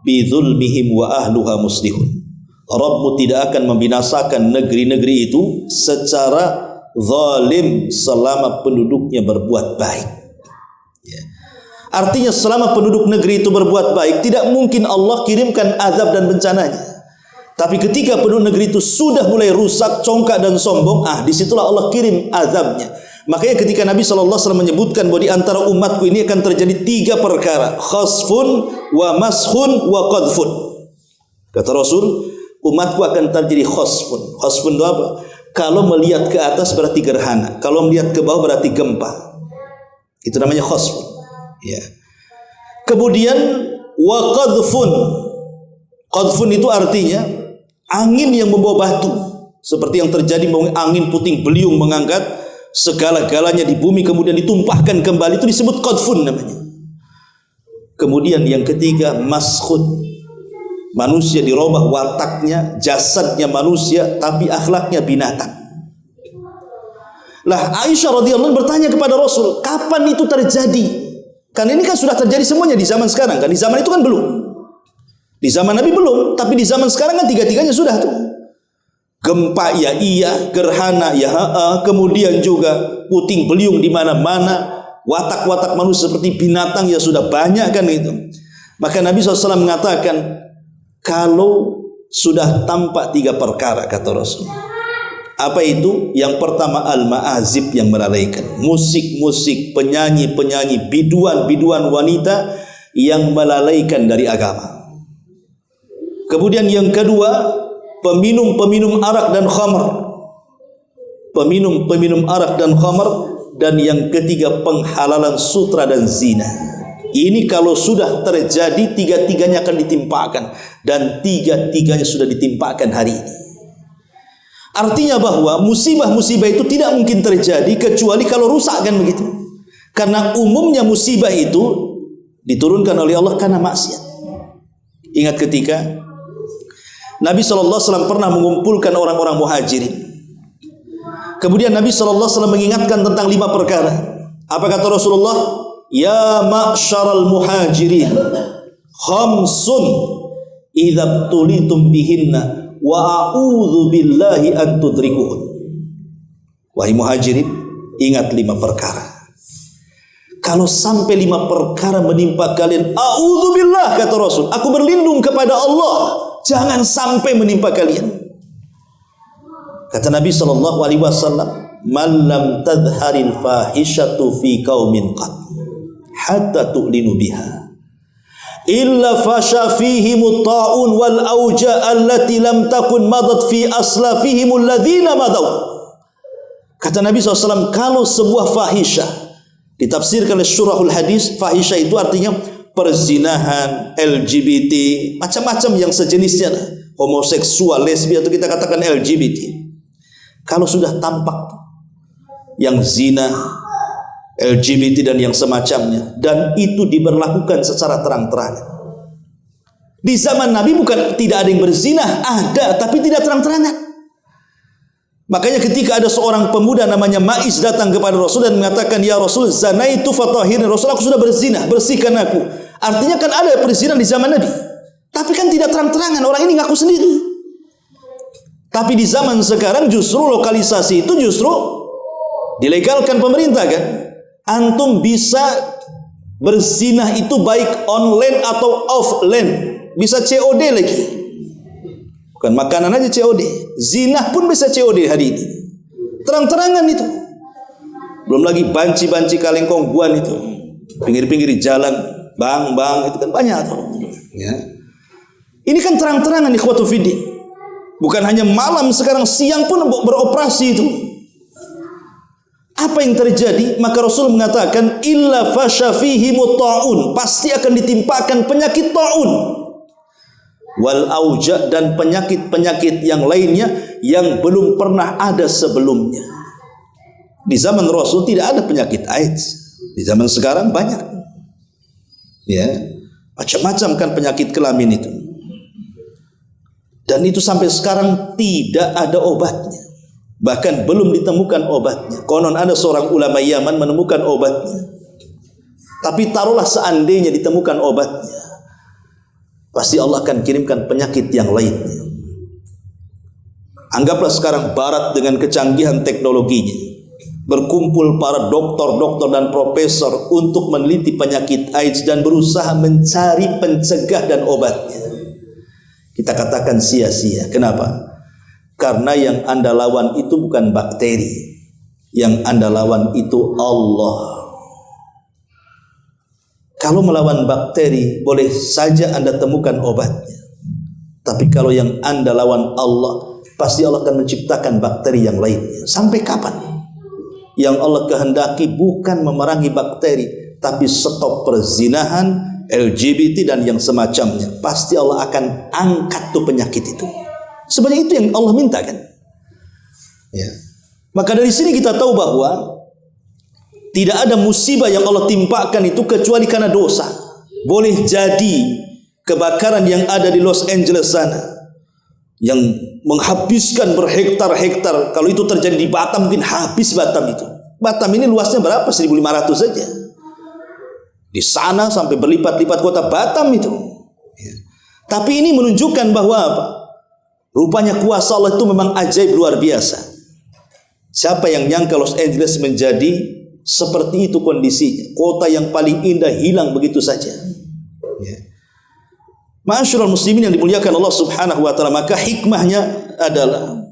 bidzulmihim wa ahluha muslihun. Rabbmu tidak akan membinasakan negeri-negeri itu secara zalim selama penduduknya berbuat baik. Ya. Artinya selama penduduk negeri itu berbuat baik, tidak mungkin Allah kirimkan azab dan bencananya. Tapi ketika penduduk negeri itu sudah mulai rusak, congkak dan sombong, disitulah Allah kirim azabnya. Makanya ketika Nabi SAW menyebutkan bahwa di antara umatku ini akan terjadi 3 perkara, khasfun wa mashun wa qadfun. Kata Rasul, umatku akan terjadi khasfun. Khasfun itu apa? Kalau melihat ke atas berarti gerhana, kalau melihat ke bawah berarti gempa. Itu namanya khasfun. Ya. Kemudian wa qadfun. Qadfun itu artinya angin yang membawa batu, seperti yang terjadi angin puting beliung mengangkat segala-galanya di bumi kemudian ditumpahkan kembali, itu disebut qadfun namanya. Kemudian yang ketiga maskhun. Manusia dirubah wataknya, jasadnya manusia tapi akhlaknya binatang. Lah Aisyah radhiyallahu bertanya kepada Rasul, kapan itu terjadi? Kan ini kan sudah terjadi semuanya di zaman sekarang, kan di zaman itu kan belum. Di zaman Nabi belum, tapi di zaman sekarang kan 3-tiganya sudah tuh. Gempa ya iya, gerhana ya kemudian juga puting beliung di mana-mana, watak-watak manusia seperti binatang ya sudah banyak, kan itu. Maka Nabi SAW mengatakan, kalau sudah tampak 3 perkara, kata Rasul. Apa itu? Yang pertama al-ma'azib yang melalaikan, musik-musik, penyanyi-penyanyi, biduan-biduan wanita yang melalaikan dari agama. Kemudian yang kedua, peminum-peminum arak dan khamr. Peminum-peminum arak dan khamr. Dan yang ketiga, penghalalan sutra dan zina. Ini kalau sudah terjadi, 3-tiganya akan ditimpakan. Dan 3-tiganya sudah ditimpakan hari ini. Artinya bahwa musibah-musibah itu tidak mungkin terjadi kecuali kalau rusak, kan begitu. Karena umumnya musibah itu diturunkan oleh Allah karena maksiat. Ingat ketika Nabi SAW pernah mengumpulkan orang-orang muhajirin. Kemudian Nabi SAW mengingatkan tentang 5 perkara. Apa kata Rasulullah? Ya ma'syaral muhajirin, khamsun idza tulitum bihinna wa a'udzu billahi an tudrikuhun. Wahai muhajirin, ingat 5 perkara. Kalau sampai 5 perkara menimpa kalian, a'udzubillah, kata Rasul, aku berlindung kepada Allah, jangan sampai menimpa kalian. Kata Nabi SAW, man lam tadharil fahishatu fi qaumin qad, hatta tu'linu biha illa fasha fihimut ta'un wal auja allati lam takun madat fi aslafihimul ladzina madaw. Kata Nabi SAW, kalau sebuah fahisyah ditafsirkan oleh syurahul hadis, fahisyah itu artinya perzinahan, LGBT, macam-macam yang sejenisnya, homoseksual, lesbi, atau kita katakan LGBT. Kalau sudah tampak yang zina, LGBT dan yang semacamnya, dan itu diberlakukan secara terang-terangan. Di zaman Nabi bukan tidak ada yang berzina, ada, tapi tidak terang-terangan. Makanya ketika ada seorang pemuda namanya Ma'iz datang kepada Rasul dan mengatakan, ya Rasul, zanaitu fatahirni, Rasul, aku sudah berzina, bersihkan aku. Artinya kan ada perzinahan di zaman Nabi, tapi kan tidak terang-terangan, orang ini ngaku sendiri. Tapi di zaman sekarang justru lokalisasi itu justru dilegalkan pemerintah kan. Antum bisa berzinah itu baik online atau offline, bisa COD lagi, bukan makanan aja COD, zinah pun bisa COD hari ini, terang-terangan itu. Belum lagi banci-banci kalengkongguan itu, pinggir-pinggir jalan, bang itu kan banyak tuh. Ya. Ini kan terang-terangan ikhwatu fiddin, bukan hanya malam, sekarang siang pun beroperasi itu. Apa yang terjadi? Maka Rasul mengatakan, illa fasha fihimut ta'un, pasti akan ditimpakan penyakit ta'un, wal auja, dan penyakit-penyakit yang lainnya yang belum pernah ada sebelumnya. Di zaman Rasul tidak ada penyakit AIDS, di zaman sekarang banyak. Ya, macam-macam kan penyakit kelamin itu. Dan itu sampai sekarang tidak ada obatnya. Bahkan belum ditemukan obatnya. Konon ada seorang ulama Yaman menemukan obatnya. Tapi taruhlah seandainya ditemukan obatnya, pasti Allah akan kirimkan penyakit yang lainnya. Anggaplah sekarang Barat dengan kecanggihan teknologinya, berkumpul para dokter dan profesor untuk meneliti penyakit AIDS dan berusaha mencari pencegah dan obatnya. Kita katakan sia-sia. Kenapa? Karena yang Anda lawan itu bukan bakteri, yang Anda lawan itu Allah. Kalau melawan bakteri, boleh saja Anda temukan obatnya. Tapi kalau yang Anda lawan Allah, pasti Allah akan menciptakan bakteri yang lainnya. Sampai kapan? Yang Allah kehendaki bukan memerangi bakteri, tapi stop perzinahan, LGBT dan yang semacamnya. Pasti Allah akan angkat tuh penyakit itu. Sebenarnya itu yang Allah minta kan. Ya. Maka dari sini kita tahu bahwa tidak ada musibah yang Allah timpakan itu kecuali karena dosa. Boleh jadi kebakaran yang ada di Los Angeles sana, yang menghabiskan berhektar-hektar. Kalau itu terjadi di Batam, mungkin habis Batam itu. Batam ini luasnya berapa? 1.500 saja. Di sana sampai berlipat-lipat kota Batam itu. Ya. Tapi ini menunjukkan bahwa apa? Rupanya kuasa Allah itu memang ajaib luar biasa. Siapa yang nyangka Los Angeles menjadi seperti itu kondisinya? Kota yang paling indah hilang begitu saja. Ya. Ma'asyiral muslimin yang dimuliakan Allah Subhanahu wa taala, maka hikmahnya adalah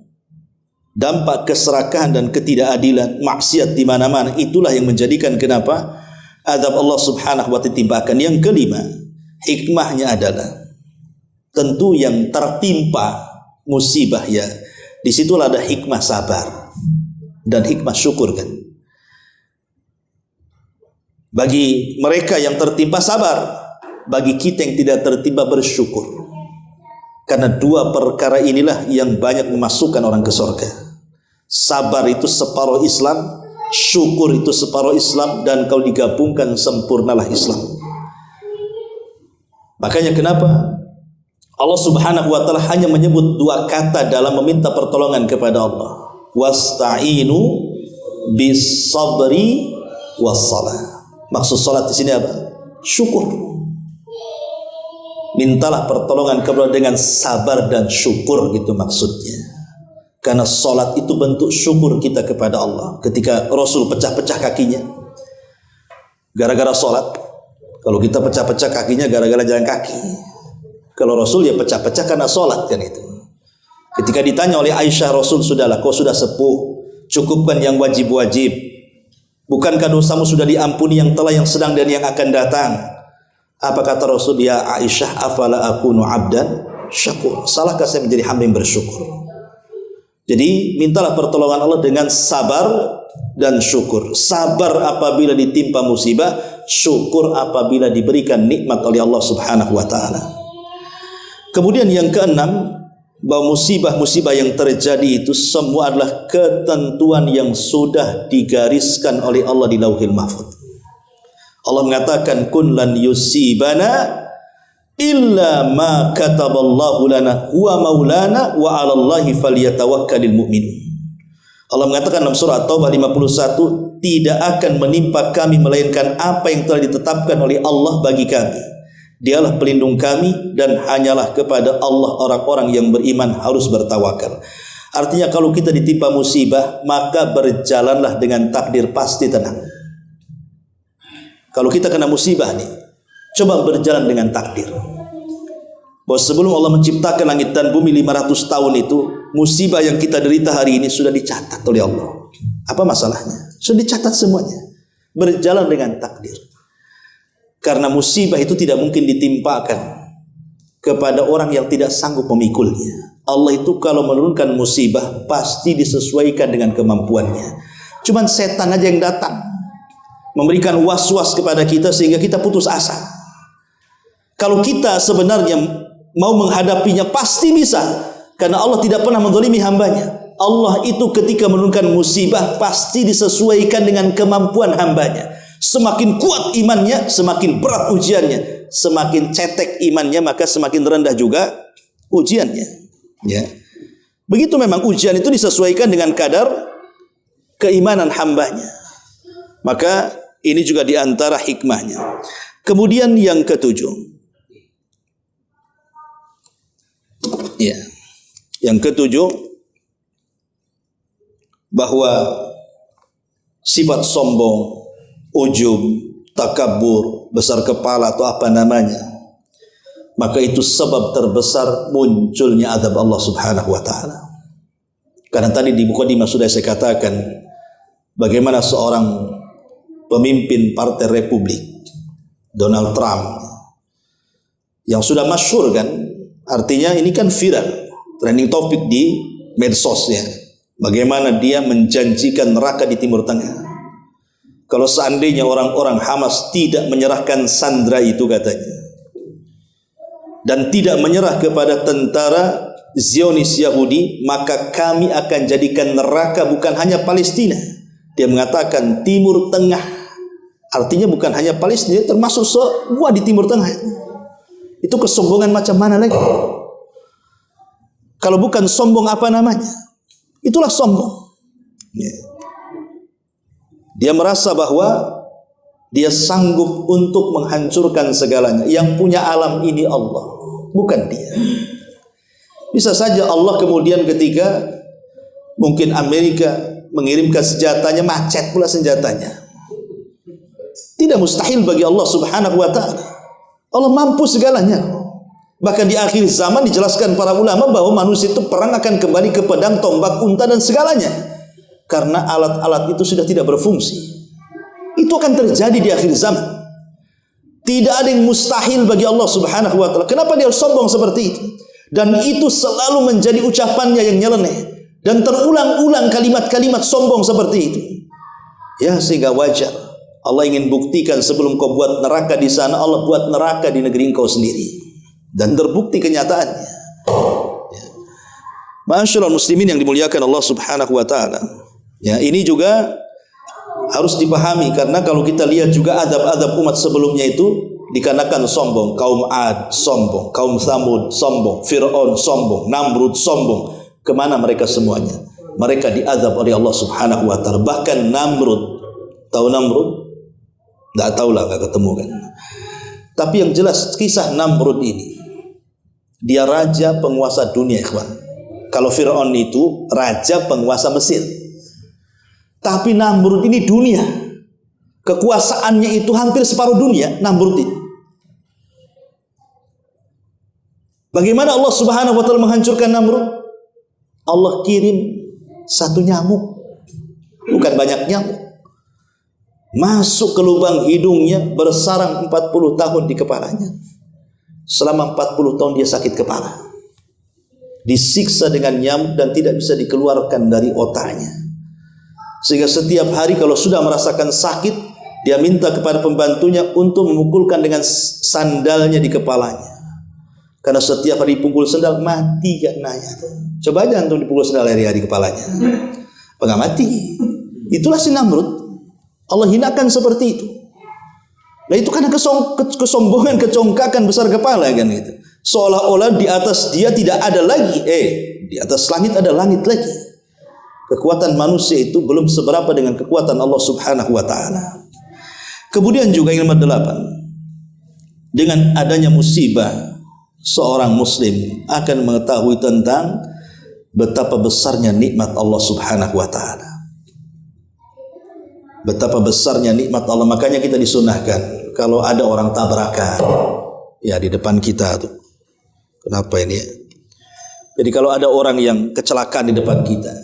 dampak keserakahan dan ketidakadilan, maksiat di mana-mana. Itulah yang menjadikan kenapa azab Allah Subhanahu wa taala timpakan. Yang kelima, hikmahnya adalah tentu yang tertimpa musibah, ya disitulah ada hikmah sabar dan hikmah syukur kan. Bagi mereka yang tertimpa sabar, bagi kita yang tidak tertimpa bersyukur. Karena dua perkara inilah yang banyak memasukkan orang ke surga. Sabar itu separuh Islam, syukur itu separuh Islam, dan kalau digabungkan sempurnalah Islam. Makanya kenapa Allah Subhanahu wa taala hanya menyebut dua kata dalam meminta pertolongan kepada Allah. Wasta'inu bis sabri was salah. Maksud salat di sini apa? Syukur. Mintalah pertolongan kepada dengan sabar dan syukur, gitu maksudnya. Karena salat itu bentuk syukur kita kepada Allah. Ketika Rasul pecah-pecah kakinya gara-gara salat. Kalau kita pecah-pecah kakinya gara-gara jalan kaki. Kalau Rasul ya pecah-pecah karena sholat kan itu. Ketika ditanya oleh Aisyah, Rasul, sudahlah, kau sudah sepuh, cukupkan yang wajib-wajib. Bukankah dosamu sudah diampuni yang telah, yang sedang, dan yang akan datang? Apa kata Rasul? Ya Aisyah, afala akunu abdan syakur. Salahkah saya menjadi hamba yang bersyukur? Jadi mintalah pertolongan Allah dengan sabar dan syukur. Sabar apabila ditimpa musibah, syukur apabila diberikan nikmat oleh Allah Subhanahu wa taala. Kemudian yang keenam, bahwa musibah-musibah yang terjadi itu semua adalah ketentuan yang sudah digariskan oleh Allah di Lauhil Mahfuz. Allah mengatakan, kun lan yusibana illa ma kataballahu lana huwa maulana wa 'alallahi falyatawakkalul mu'minun. Allah mengatakan dalam surah At-Taubah 51, tidak akan menimpa kami melainkan apa yang telah ditetapkan oleh Allah bagi kami. Dialah pelindung kami, dan hanyalah kepada Allah orang-orang yang beriman harus bertawakal. Artinya kalau kita ditimpa musibah, maka berjalanlah dengan takdir, pasti tenang. Kalau kita kena musibah nih, coba berjalan dengan takdir. Bahwa sebelum Allah menciptakan langit dan bumi 500 tahun itu, musibah yang kita derita hari ini sudah dicatat oleh Allah. Apa masalahnya? Sudah dicatat semuanya. Berjalan dengan takdir. Karena musibah itu tidak mungkin ditimpakan kepada orang yang tidak sanggup memikulnya. Allah itu kalau menurunkan musibah pasti disesuaikan dengan kemampuannya. Cuman setan aja yang datang memberikan was-was kepada kita sehingga kita putus asa. Kalau kita sebenarnya mau menghadapinya pasti bisa, karena Allah tidak pernah menzalimi hambanya. Allah itu ketika menurunkan musibah pasti disesuaikan dengan kemampuan hambanya. Semakin kuat imannya, semakin berat ujiannya. Semakin cetek imannya, maka semakin rendah juga ujiannya. Ya. Begitu memang ujian itu disesuaikan dengan kadar keimanan hambanya. Maka ini juga diantara hikmahnya. Kemudian yang ketujuh. Ya. Yang ketujuh, bahwa sifat sombong, ujub, takabur, besar kepala atau apa namanya, maka itu sebab terbesar munculnya azab Allah Subhanahu wa taala. Karena tadi di mukadimah sudah saya katakan bagaimana seorang pemimpin Partai Republik, Donald Trump, yang sudah masyhur kan, artinya ini kan viral, trending topik di medsosnya, bagaimana dia menjanjikan neraka di Timur Tengah. Kalau seandainya orang-orang Hamas tidak menyerahkan sandera itu katanya, dan tidak menyerah kepada tentara Zionis Yahudi, maka kami akan jadikan neraka bukan hanya Palestina. Dia mengatakan Timur Tengah. Artinya bukan hanya Palestina, termasuk semua di Timur Tengah. Itu kesombongan macam mana lagi? Kalau bukan sombong apa namanya? Itulah sombong. Dia merasa bahwa dia sanggup untuk menghancurkan segalanya. Yang punya alam ini Allah, bukan dia. Bisa saja Allah kemudian ketika mungkin Amerika mengirimkan senjatanya, macet pula senjatanya. Tidak mustahil bagi Allah Subhanahu wa ta'ala. Allah mampu segalanya. Bahkan di akhir zaman dijelaskan para ulama bahwa manusia itu perang akan kembali ke pedang, tombak, unta dan segalanya. Karena alat-alat itu sudah tidak berfungsi. Itu akan terjadi di akhir zaman. Tidak ada yang mustahil bagi Allah Subhanahu wa ta'ala. Kenapa dia sombong seperti itu? Dan itu selalu menjadi ucapannya yang nyeleneh. Dan terulang-ulang kalimat-kalimat sombong seperti itu. Ya, sehingga wajar. Allah ingin buktikan sebelum kau buat neraka di sana, Allah buat neraka di negeri engkau sendiri. Dan terbukti kenyataannya. Ya. Ma'asyiral muslimin yang dimuliakan Allah Subhanahu wa ta'ala. Ya, ini juga harus dipahami, karena kalau kita lihat juga adab-adab umat sebelumnya itu dikarenakan sombong. Kaum Ad sombong, kaum Tsamud sombong, Fir'aun sombong, Namrud sombong. Kemana mereka semuanya? Mereka diazab oleh Allah Subhanahu wa ta'ala. Bahkan Namrud, tahu Namrud? Tidak tahu lah, nggak ketemu kan. Tapi yang jelas kisah Namrud ini, dia raja penguasa dunia, ikhwan. Kalau Fir'aun itu raja penguasa Mesir. Tapi Namrud ini dunia. Kekuasaannya itu hampir separuh dunia, Namrud ini. Bagaimana Allah Subhanahu wa ta'ala menghancurkan Namrud? Allah kirim satu nyamuk. Bukan banyak nyamuk. masuk ke lubang hidungnya, bersarang 40 tahun di kepalanya. Selama 40 tahun dia sakit kepala, disiksa dengan nyamuk dan tidak bisa dikeluarkan dari otaknya. Sehingga setiap hari kalau sudah merasakan sakit, dia minta kepada pembantunya untuk memukulkan dengan sandalnya di kepalanya. Karena setiap hari dipukul sandal mati gak nanya. Coba aja antum dipukul sandal hari-hari kepalanya, apa gak mati? Itulah si Namrud. Allah hinakan seperti itu. Nah itu karena kesombongan, kecongkakan besar kepala kan itu. Seolah-olah di atas dia tidak ada lagi. Di atas langit ada langit lagi. Kekuatan manusia itu belum seberapa dengan kekuatan Allah Subhanahu wa taala. Kemudian juga yang nomor 8, dengan adanya musibah, seorang muslim akan mengetahui tentang betapa besarnya nikmat Allah Subhanahu wa taala. Betapa besarnya nikmat Allah. Makanya kita disunahkan kalau ada orang tabrakan ya di depan kita tuh. Kenapa ini ya? Jadi kalau ada orang yang kecelakaan di depan kita,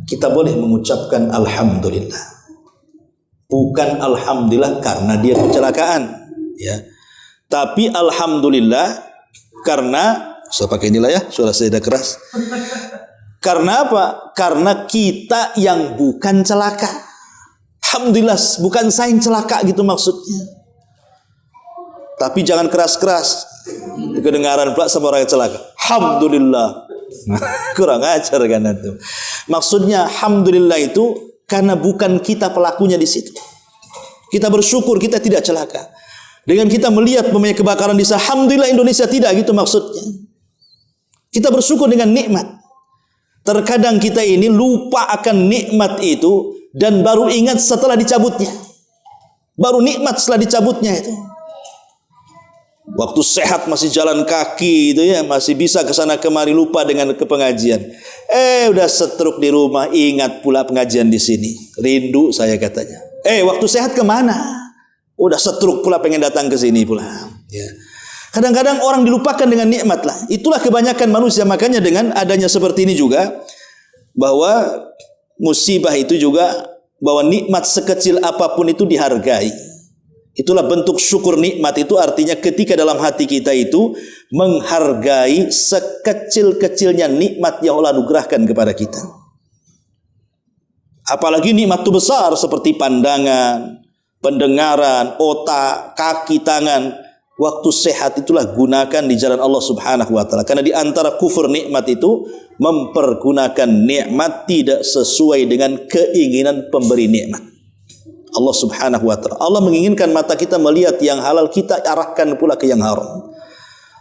kita boleh mengucapkan alhamdulillah. Bukan alhamdulillah karena dia kecelakaan, ya. Tapi alhamdulillah karena, saya pakai inilah ya, suara saya udah keras. Karena apa? Karena kita yang bukan celaka. Alhamdulillah, bukan saya yang celaka gitu maksudnya. Tapi jangan keras-keras. Kedengaran pula sama orang yang celaka. Alhamdulillah. Kurang ajar kan itu. Maksudnya alhamdulillah itu karena bukan kita pelakunya di situ. Kita bersyukur kita tidak celaka. Dengan kita melihat kebakaran di sana, alhamdulillah Indonesia tidak gitu maksudnya. Kita bersyukur dengan nikmat. Terkadang kita ini lupa akan nikmat itu dan baru ingat setelah dicabutnya. Baru nikmat setelah dicabutnya itu. Waktu sehat masih jalan kaki itu ya, masih bisa ke sana kemari, lupa dengan kepengajian. Udah setruk di rumah, ingat pula pengajian di sini. Rindu saya katanya. Waktu sehat kemana? Udah setruk pula pengen datang ke sini pula. Ya. Kadang-kadang orang dilupakan dengan nikmat lah. Itulah kebanyakan manusia. Makanya dengan adanya seperti ini juga, bahwa musibah itu juga, bahwa nikmat sekecil apapun itu dihargai. Itulah bentuk syukur nikmat itu, artinya ketika dalam hati kita itu menghargai sekecil-kecilnya nikmat yang Allah anugerahkan kepada kita. Apalagi nikmat itu besar seperti pandangan, pendengaran, otak, kaki, tangan. Waktu sehat itulah gunakan di jalan Allah Subhanahu wa taala. Karena di antara kufur nikmat itu mempergunakan nikmat tidak sesuai dengan keinginan pemberi nikmat. Allah Subhanahu wa taala. Allah menginginkan mata kita melihat yang halal, kita arahkan pula ke yang haram.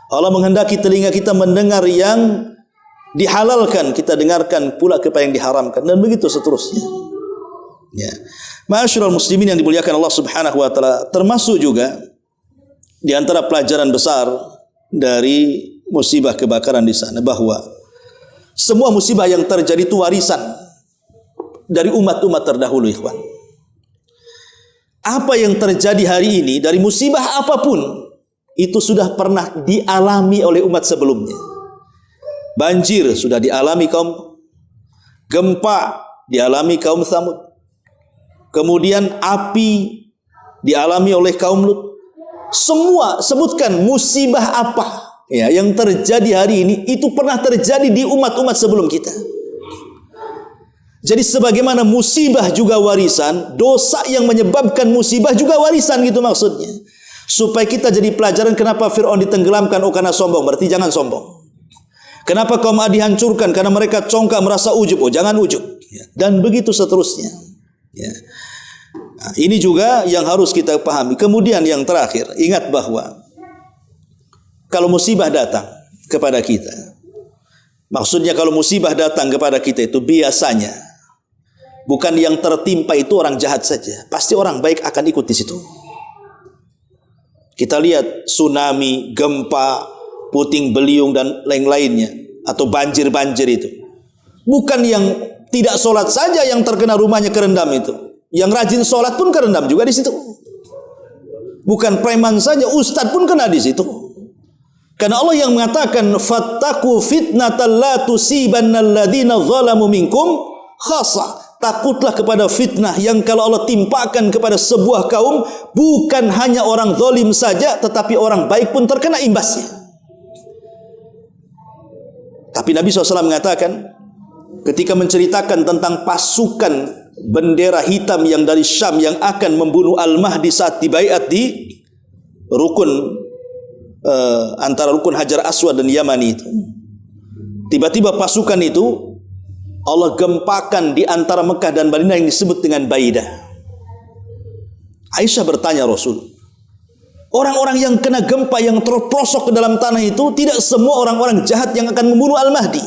Allah menghendaki telinga kita mendengar yang dihalalkan, kita dengarkan pula kepada yang diharamkan, dan begitu seterusnya. Ya. Ma'asyiral muslimin yang dimuliakan Allah Subhanahu wa taala, termasuk juga di antara pelajaran besar dari musibah kebakaran di sana, bahwa semua musibah yang terjadi itu warisan dari umat-umat terdahulu, ikhwan. Apa yang terjadi hari ini dari musibah apapun itu sudah pernah dialami oleh umat sebelumnya. Banjir sudah dialami kaum, gempa dialami kaum Tsamud, kemudian api dialami oleh kaum Lut. Semua sebutkan musibah apa ya yang terjadi hari ini itu pernah terjadi di umat-umat sebelum kita. Jadi sebagaimana musibah juga warisan, dosa yang menyebabkan musibah juga warisan gitu maksudnya. Supaya kita jadi pelajaran kenapa Fir'aun ditenggelamkan, karena sombong, berarti jangan sombong. Kenapa kaum Ad dihancurkan, karena mereka congkak merasa ujub, jangan ujub. Dan begitu seterusnya. Ya. Nah, ini juga yang harus kita pahami. Kemudian yang terakhir, ingat bahwa kalau musibah datang kepada kita, maksudnya kalau musibah datang kepada kita itu biasanya bukan yang tertimpa itu orang jahat saja, pasti orang baik akan ikut di situ. Kita lihat tsunami, gempa, puting beliung dan lain-lainnya, atau banjir-banjir itu. Bukan yang tidak sholat saja yang terkena rumahnya kerendam itu. Yang rajin sholat pun kerendam juga di situ. Bukan preman saja, ustadz pun kena di situ. Karena Allah yang mengatakan, "Fattaqu fitnatan la tusibanna alladziina zalamu minkum khassa." takutlah kepada fitnah yang kalau Allah timpakan kepada sebuah kaum, bukan hanya orang zalim saja, tetapi orang baik pun terkena imbasnya. Tapi Nabi SAW mengatakan, ketika menceritakan tentang pasukan bendera hitam yang dari Syam yang akan membunuh Al-Mahdi saat dibaiat di rukun antara rukun Hajar Aswad dan Yamani itu, tiba-tiba pasukan itu Allah gempakan di antara Mekah dan Madinah yang disebut dengan Baidah. Aisyah bertanya Rasul, orang-orang yang kena gempa yang terprosok ke dalam tanah itu tidak semua orang-orang jahat yang akan membunuh Al-Mahdi,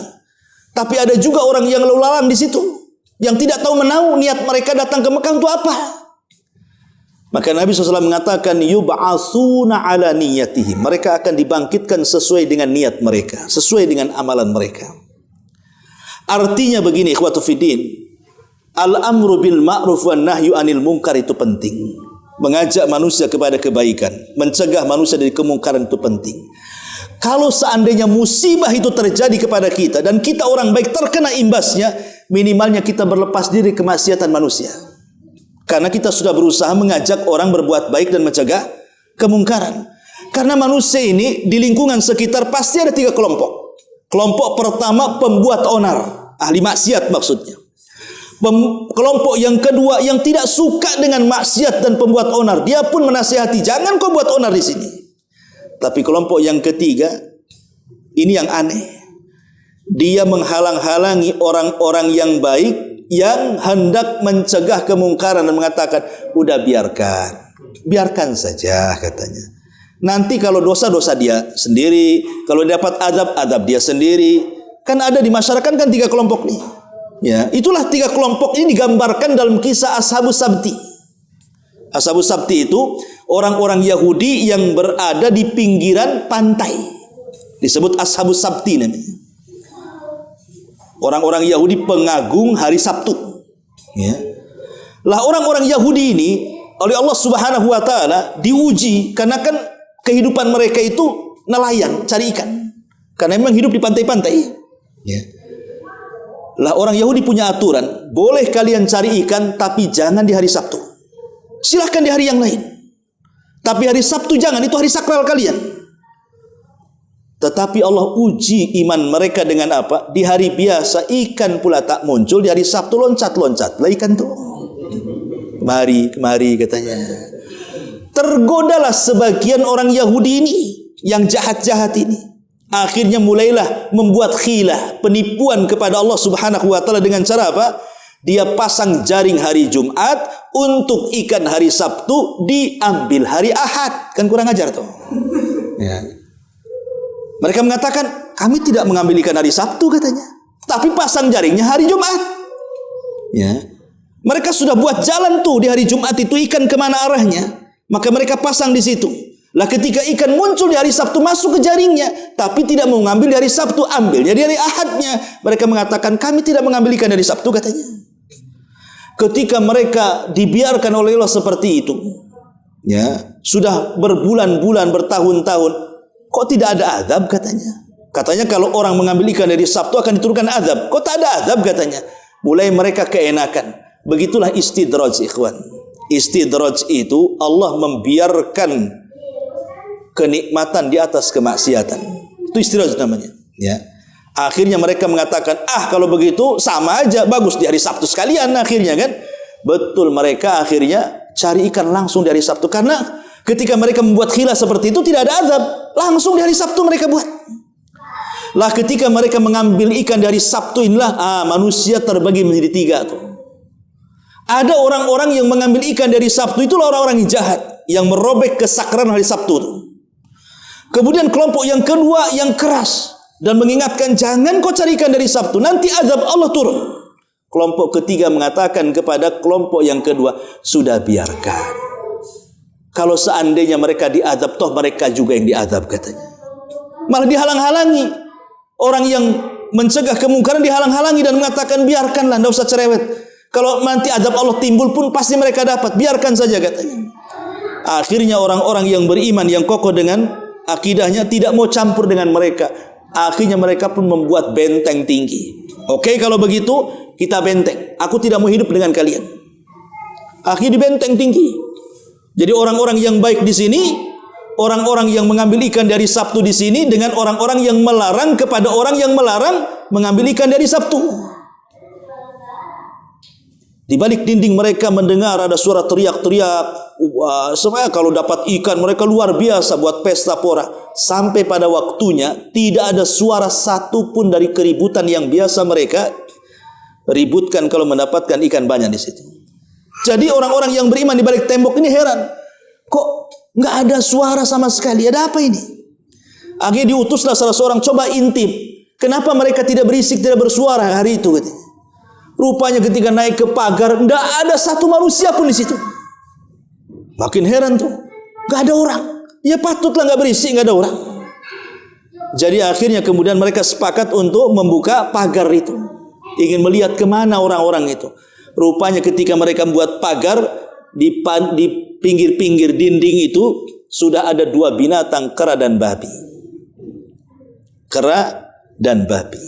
tapi ada juga orang yang lalu lalang di situ yang tidak tahu menahu niat mereka datang ke Mekah untuk apa. Maka Nabi SAW mengatakan, yub'atsuna ala niyatihim, mereka akan dibangkitkan sesuai dengan niat mereka, sesuai dengan amalan mereka. Artinya begini, ikhwatu fiddin, al-amru bil ma'ruf wan nahyu anil munkar itu penting. Mengajak manusia kepada kebaikan, mencegah manusia dari kemungkaran itu penting. Kalau seandainya musibah itu terjadi kepada kita dan kita orang baik terkena imbasnya, minimalnya kita berlepas diri kemaksiatan manusia. Karena kita sudah berusaha mengajak orang berbuat baik dan mencegah kemungkaran. Karena manusia ini di lingkungan sekitar pasti ada 3 kelompok. Kelompok pertama pembuat onar, ahli maksiat maksudnya. Kelompok yang kedua yang tidak suka dengan maksiat dan pembuat onar, dia pun menasihati, jangan kau buat onar di sini. Tapi kelompok yang ketiga, ini yang aneh. Dia menghalang-halangi orang-orang yang baik yang hendak mencegah kemungkaran dan mengatakan, udah biarkan saja katanya. Nanti kalau dosa-dosa dia sendiri, kalau dapat azab dia sendiri. Kan ada di masyarakat kan 3 kelompok nih. Ya, itulah 3 kelompok ini digambarkan dalam kisah Ashabus Sabti. Ashabus Sabti itu orang-orang Yahudi yang berada di pinggiran pantai. Disebut Ashabus Sabti namanya. Orang-orang Yahudi pengagung hari Sabtu. Ya. Lah orang-orang Yahudi ini oleh Allah Subhanahu wa taala diuji karena kan kehidupan mereka itu nelayan, cari ikan. Karena memang hidup di pantai-pantai. Ya. Lah orang Yahudi punya aturan, boleh kalian cari ikan tapi jangan di hari Sabtu. Silahkan di hari yang lain. Tapi hari Sabtu jangan, itu hari sakral kalian. Tetapi Allah uji iman mereka dengan apa? Di hari biasa ikan pula tak muncul, di hari Sabtu loncat-loncat lah ikan tuh. Kemari katanya. Tergodalah sebagian orang Yahudi ini yang jahat-jahat ini. Akhirnya mulailah membuat khilah, penipuan kepada Allah Subhanahu wa taala dengan cara apa? Dia pasang jaring hari Jumat, untuk ikan hari Sabtu diambil hari Ahad. Kan kurang ajar tuh. Ya. Mereka mengatakan, kami tidak mengambil ikan hari Sabtu katanya, tapi pasang jaringnya hari Jumat. Ya. Mereka sudah buat jalan tuh di hari Jumat itu ikan kemana arahnya. Maka mereka pasang di situ. Lah ketika ikan muncul di hari Sabtu masuk ke jaringnya, tapi tidak mau mengambil di hari Sabtu, ambilnya di hari Ahadnya. Mereka mengatakan kami tidak mengambil ikan dari Sabtu katanya. Ketika mereka dibiarkan oleh Allah seperti itu, ya sudah berbulan-bulan, bertahun-tahun, kok tidak ada azab katanya. Katanya kalau orang mengambil ikan dari Sabtu akan diturunkan azab. Kok tak ada azab katanya. Mulai mereka keenakan. Begitulah istidraj ikhwan. Istidraj itu Allah membiarkan kenikmatan di atas kemaksiatan. Itu istidraj namanya. Ya. Akhirnya mereka mengatakan, kalau begitu sama aja, bagus di hari Sabtu sekalian akhirnya kan. Betul, mereka akhirnya cari ikan langsung di hari Sabtu. Karena ketika mereka membuat khilah seperti itu tidak ada azab. Langsung di hari Sabtu mereka buat. Lah ketika mereka mengambil ikan dari Sabtu inilah manusia terbagi menjadi 3 tuh. Ada orang-orang yang mengambil ikan dari Sabtu, itulah orang-orang yang jahat, yang merobek kesakralan hari Sabtu. Kemudian kelompok yang kedua yang keras dan mengingatkan jangan kau cari ikan dari Sabtu, nanti azab Allah turun. Kelompok ketiga mengatakan kepada kelompok yang kedua, sudah biarkan. Kalau seandainya mereka diazab, toh mereka juga yang diazab katanya. Malah dihalang-halangi. Orang yang mencegah kemungkaran dihalang-halangi dan mengatakan biarkanlah, tidak usah cerewet. Kalau nanti azab Allah timbul pun pasti mereka dapat, biarkan saja katanya. Akhirnya orang-orang yang beriman, yang kokoh dengan akidahnya tidak mau campur dengan mereka. Akhirnya mereka pun membuat benteng tinggi. Oke, kalau begitu kita benteng. Aku tidak mau hidup dengan kalian. Akhirnya dibenteng tinggi. Jadi orang-orang yang baik di sini, orang-orang yang mengambil ikan dari Sabtu di sini, dengan orang-orang yang melarang kepada orang yang melarang mengambil ikan dari Sabtu. Di balik dinding mereka mendengar ada suara teriak-teriak. Semuanya kalau dapat ikan mereka luar biasa buat pesta pora. Sampai pada waktunya tidak ada suara satu pun dari keributan yang biasa mereka ributkan kalau mendapatkan ikan banyak di situ. Jadi orang-orang yang beriman di balik tembok ini heran. Kok nggak ada suara sama sekali? Ada apa ini? Akhirnya diutuslah salah seorang, coba intip. Kenapa mereka tidak berisik, tidak bersuara hari itu? Rupanya ketika naik ke pagar, tidak ada satu manusia pun di situ. Makin heran tuh, nggak ada orang. Ya patutlah nggak berisik, nggak ada orang. Jadi akhirnya kemudian mereka sepakat untuk membuka pagar itu, ingin melihat kemana orang-orang itu. Rupanya ketika mereka membuat pagar di pinggir-pinggir dinding itu sudah ada dua binatang, kera dan babi. Kera dan babi.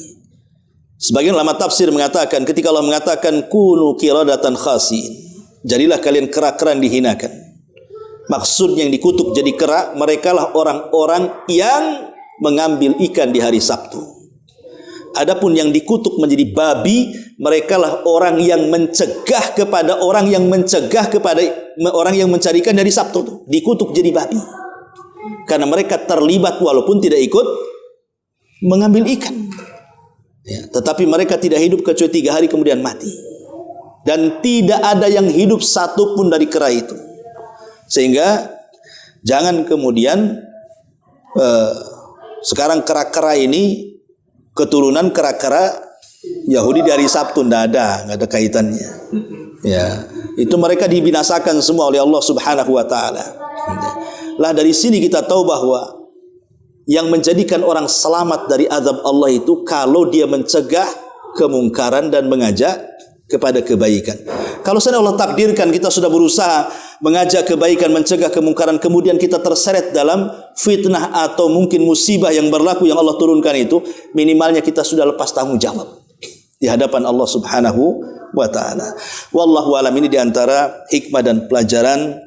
Sebagian ulama tafsir mengatakan ketika Allah mengatakan kunu qiradatan khasiin, jadilah kalian kera-kera yang dihinakan. Maksudnya yang dikutuk jadi kera, merekalah orang-orang yang mengambil ikan di hari Sabtu. Adapun yang dikutuk menjadi babi, merekalah orang yang mencegah kepada orang yang mencegah kepada orang yang mencari ikan dari Sabtu. Dikutuk jadi babi. Karena mereka terlibat walaupun tidak ikut mengambil ikan. Ya, tetapi mereka tidak hidup kecuali 3 hari kemudian mati. Dan tidak ada yang hidup satu pun dari kera itu. Sehingga jangan kemudian sekarang kera-kera ini keturunan kera-kera Yahudi dari Sabtu, nggak ada kaitannya. Ya, itu mereka dibinasakan semua oleh Allah Subhanahu wa taala. Lah dari sini kita tahu bahwa yang menjadikan orang selamat dari azab Allah itu kalau dia mencegah kemungkaran dan mengajak kepada kebaikan. Kalau seandainya Allah takdirkan kita sudah berusaha mengajak kebaikan, mencegah kemungkaran, kemudian kita terseret dalam fitnah atau mungkin musibah yang berlaku yang Allah turunkan itu, minimalnya kita sudah lepas tanggung jawab di hadapan Allah Subhanahu wa taala. Wallahu alam, ini diantara hikmah dan pelajaran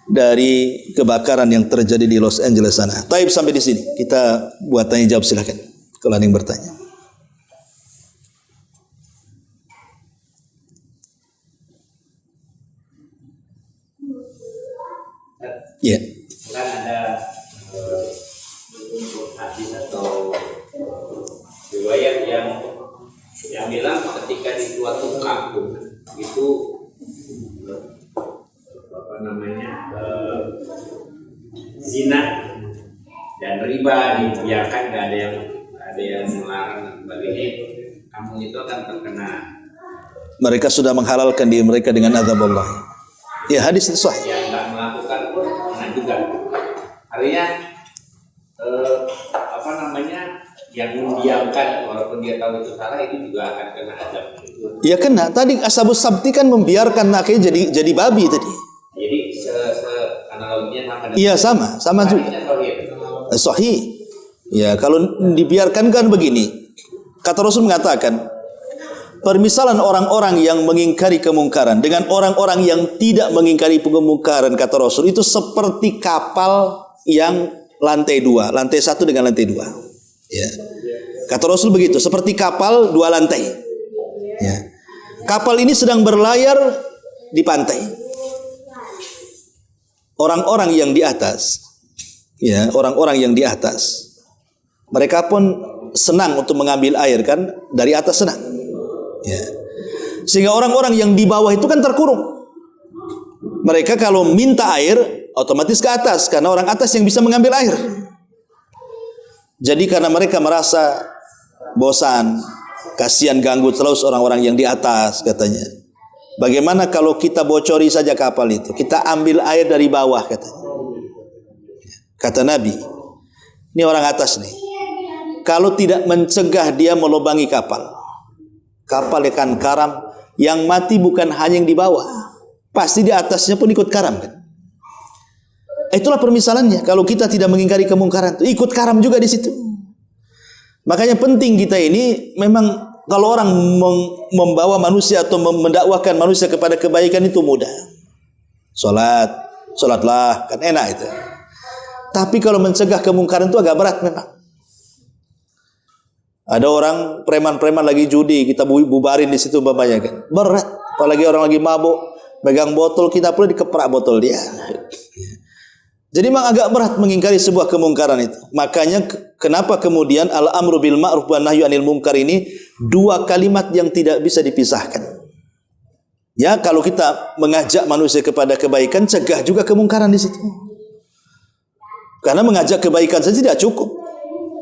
dari kebakaran yang terjadi di Los Angeles sana. Taib, sampai di sini kita buat tanya jawab, silakan kalau ada yang bertanya. Ya. Kan ada hadis atau riwayat yang bilang ketika di suatu kampung itu zina dan riba dibiarkan, nggak ada yang melarang dan sebagainya, kampung itu akan terkena. Mereka sudah menghalalkan diri mereka dengan azab Allah. Ya, hadis itu sahih. Yang nggak melakukan pun kena juga. Artinya yang membiarkan walaupun dia tahu itu salah itu juga akan kena azab. Ya kena. Tadi Ashabus Sabti kan membiarkan naknya jadi babi tadi. Jadi analoginya sama. Iya, sama juga. Sahih. Ya, kalau dibiarkan kan begini. Kata Rasul mengatakan, permisalan orang-orang yang mengingkari kemungkaran dengan orang-orang yang tidak mengingkari kemungkaran, kata Rasul, itu seperti kapal yang lantai 2, lantai 1 dengan lantai 2. Ya. Kata Rasul begitu, seperti kapal 2 lantai. Ya. Kapal ini sedang berlayar di pantai. Orang-orang yang di atas, ya, orang-orang yang di atas, mereka pun senang untuk mengambil air kan, dari atas senang. Ya. Sehingga orang-orang yang di bawah itu kan terkurung. Mereka kalau minta air otomatis ke atas karena orang atas yang bisa mengambil air. Jadi karena mereka merasa bosan, kasihan ganggu terus orang-orang yang di atas, katanya. Bagaimana kalau kita bocori saja kapal itu, kita ambil air dari bawah, katanya. Kata Nabi, ini orang atas nih, kalau tidak mencegah dia melubangi kapal akan karam. Yang mati bukan hanya yang di bawah, pasti di atasnya pun ikut karam kan. Itulah permisalannya. Kalau kita tidak mengingkari kemungkaran, ikut karam juga di situ. Makanya penting kita ini memang kalau orang membawa manusia atau mendakwahkan manusia kepada kebaikan itu mudah. Sholatlah, kan enak itu. Tapi kalau mencegah kemungkaran itu agak berat memang. Ada orang preman-preman lagi judi, kita bubarin di situ umpamanya kan. Berat, apalagi orang lagi mabuk, megang botol, kita perlu dikeprak botol dia. Jadi memang agak berat mengingkari sebuah kemungkaran itu. Makanya kenapa kemudian al-amru bil ma'ruf wa nahyu 'anil munkar ini dua kalimat yang tidak bisa dipisahkan. Ya, kalau kita mengajak manusia kepada kebaikan, cegah juga kemungkaran di situ. Karena mengajak kebaikan saja tidak cukup.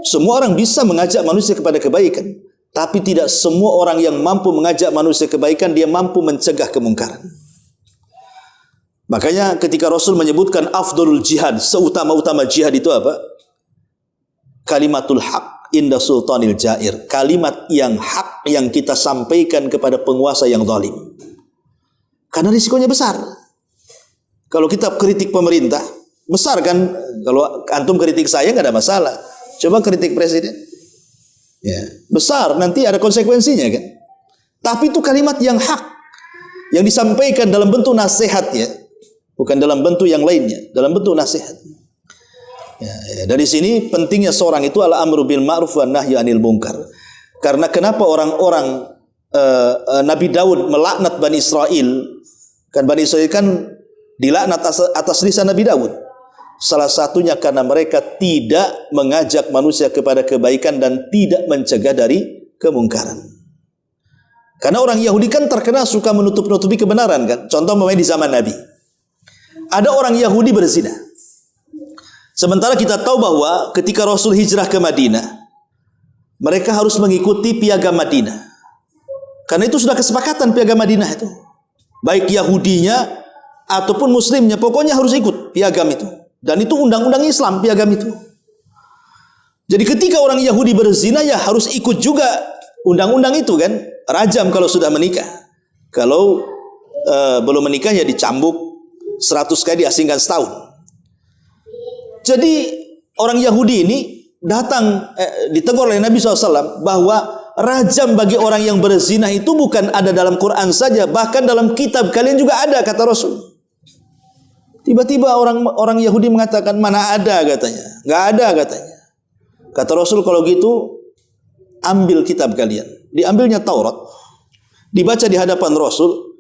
Semua orang bisa mengajak manusia kepada kebaikan, tapi tidak semua orang yang mampu mengajak manusia kebaikan dia mampu mencegah kemungkaran. Makanya ketika Rasul menyebutkan afdalul jihad, seutama-utama jihad itu apa? Kalimatul haq inda sultanil jair. Kalimat yang hak yang kita sampaikan kepada penguasa yang zalim. Karena risikonya besar. Kalau kita kritik pemerintah, besar kan? Kalau antum kritik saya nggak ada masalah. Coba kritik presiden. Ya, besar, nanti ada konsekuensinya kan. Tapi itu kalimat yang hak, yang disampaikan dalam bentuk nasihat ya. Bukan dalam bentuk yang lainnya, dalam bentuk nasihat. Ya, dari sini pentingnya seorang itu al-amru bil ma'ruf wa nahyu 'anil munkar. Karena kenapa orang-orang Nabi Daud melaknat Bani Israel? Kan Bani Israel kan dilaknat atas lisan Nabi Daud. Salah satunya karena mereka tidak mengajak manusia kepada kebaikan dan tidak mencegah dari kemungkaran. Karena orang Yahudi kan terkenal suka menutup-nutupi kebenaran kan. Contoh memang di zaman Nabi. Ada orang Yahudi berzina. Sementara kita tahu bahwa ketika Rasul hijrah ke Madinah, mereka harus mengikuti piagam Madinah. Karena itu sudah kesepakatan piagam Madinah itu. Baik Yahudinya ataupun Muslimnya, pokoknya harus ikut piagam itu. Dan itu undang-undang Islam, piagam itu. Jadi ketika orang Yahudi berzina, ya harus ikut juga undang-undang itu kan. Rajam kalau sudah menikah. Kalau belum menikah ya dicambuk 100 kali, diasingkan setahun. Jadi orang Yahudi ini datang ditegur oleh Nabi SAW bahwa rajam bagi orang yang berzina itu bukan ada dalam Quran saja, bahkan dalam kitab kalian juga ada, kata Rasul. Tiba-tiba orang Yahudi mengatakan, mana ada katanya. Nggak ada katanya. Kata Rasul, kalau gitu ambil kitab kalian. Diambilnya Taurat, dibaca di hadapan Rasul.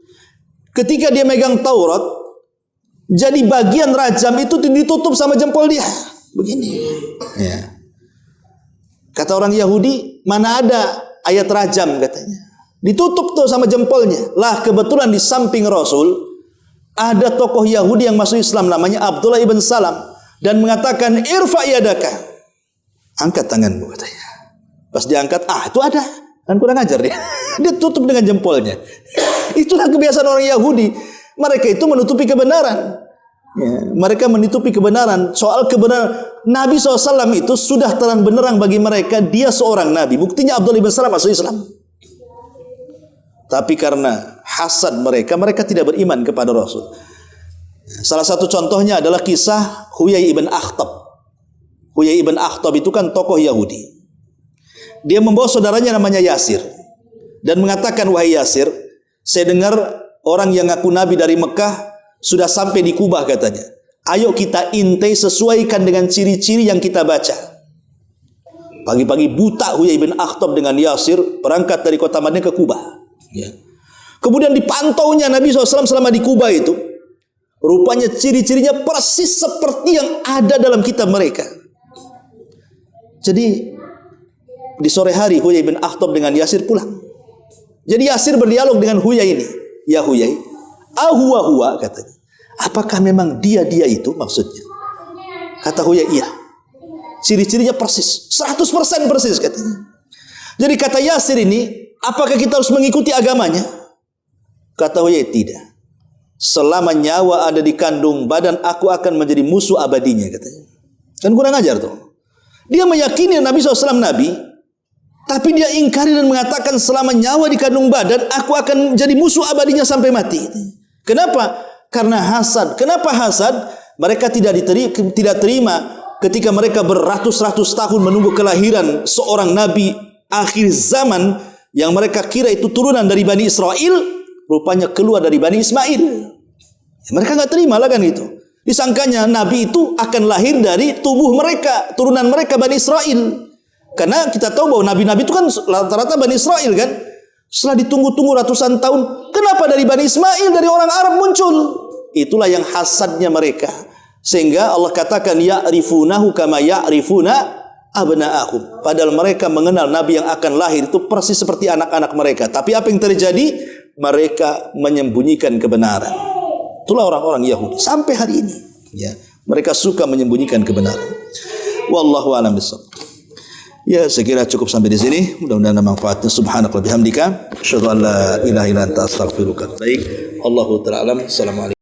Ketika dia megang Taurat, jadi bagian rajam itu ditutup sama jempol dia. Begini. Ya. Kata orang Yahudi, mana ada ayat rajam katanya. Ditutup tuh sama jempolnya. Lah kebetulan di samping Rasul ada tokoh Yahudi yang masuk Islam namanya Abdullah ibn Salam dan mengatakan irfa yadaka, angkat tanganmu katanya. Pas diangkat, itu ada, kan kurang ajar dia. Dia tutup dengan jempolnya. Itulah kebiasaan orang Yahudi. Mereka itu menutupi kebenaran. Ya, mereka menutupi kebenaran. Soal kebenaran Nabi SAW itu sudah terang benderang bagi mereka, dia seorang Nabi. Buktinya Abdullah ibn Salam masuk Islam. Tapi karena hasad mereka tidak beriman kepada Rasul. Salah satu contohnya adalah kisah Huyai ibn Akhtab. Huyai ibn Akhtab itu kan tokoh Yahudi. Dia membawa saudaranya namanya Yasir dan mengatakan, wahai Yasir, saya dengar orang yang ngaku Nabi dari Mekah sudah sampai di Kubah katanya. Ayo kita intai sesuaikan dengan ciri-ciri yang kita baca. Pagi-pagi buta Huyai ibn Akhtab dengan Yasir berangkat dari kota Madinah ke Kubah. Ya. Kemudian dipantaunya Nabi SAW selama di Kubah itu. Rupanya ciri-cirinya persis seperti yang ada dalam kitab mereka. Jadi di sore hari Huyai bin Akhtab dengan Yasir pulang. Jadi Yasir berdialog dengan Huyai ini. Ya Huyai, ahuwa katanya. Apakah memang dia itu maksudnya? Kata Huyai, iya. Ciri-cirinya persis, 100% persis katanya. Jadi kata Yasir ini, apakah kita harus mengikuti agamanya? Kata Huyai, tidak. Selama nyawa ada di kandung badan, aku akan menjadi musuh abadinya katanya. Kan kurang ajar tuh. Dia meyakini Nabi SAW Nabi, tapi dia ingkari dan mengatakan selama nyawa di kandung badan, aku akan menjadi musuh abadinya sampai mati. Kenapa? Karena hasad. Kenapa hasad? Mereka tidak terima ketika mereka beratus-ratus tahun menunggu kelahiran seorang Nabi akhir zaman yang mereka kira itu turunan dari Bani Israel, rupanya keluar dari Bani Ismail. Mereka nggak terima lah kan gitu. Disangkanya Nabi itu akan lahir dari tubuh mereka, turunan mereka Bani Israel. Karena kita tahu bahwa Nabi-Nabi itu kan rata-rata Bani Israel kan. Setelah ditunggu-tunggu ratusan tahun, kenapa dari Bani Ismail, dari orang Arab muncul? Itulah yang hasadnya mereka. Sehingga Allah katakan ya'rifunahu kama ya'rifuna abna'ahum. Padahal mereka mengenal Nabi yang akan lahir itu persis seperti anak-anak mereka. Tapi apa yang terjadi? Mereka menyembunyikan kebenaran. Itulah orang-orang Yahudi sampai hari ini. Ya, mereka suka menyembunyikan kebenaran. Wallahu a'lam bishawab. Ya, saya kira cukup sampai di sini. Mudah-mudahan ada manfaatnya. Subhanallah bihamdika, asyhadu an la ilaha illa anta astaghfiruka. Baik, Allahu ta'ala alam. Assalamualaikum.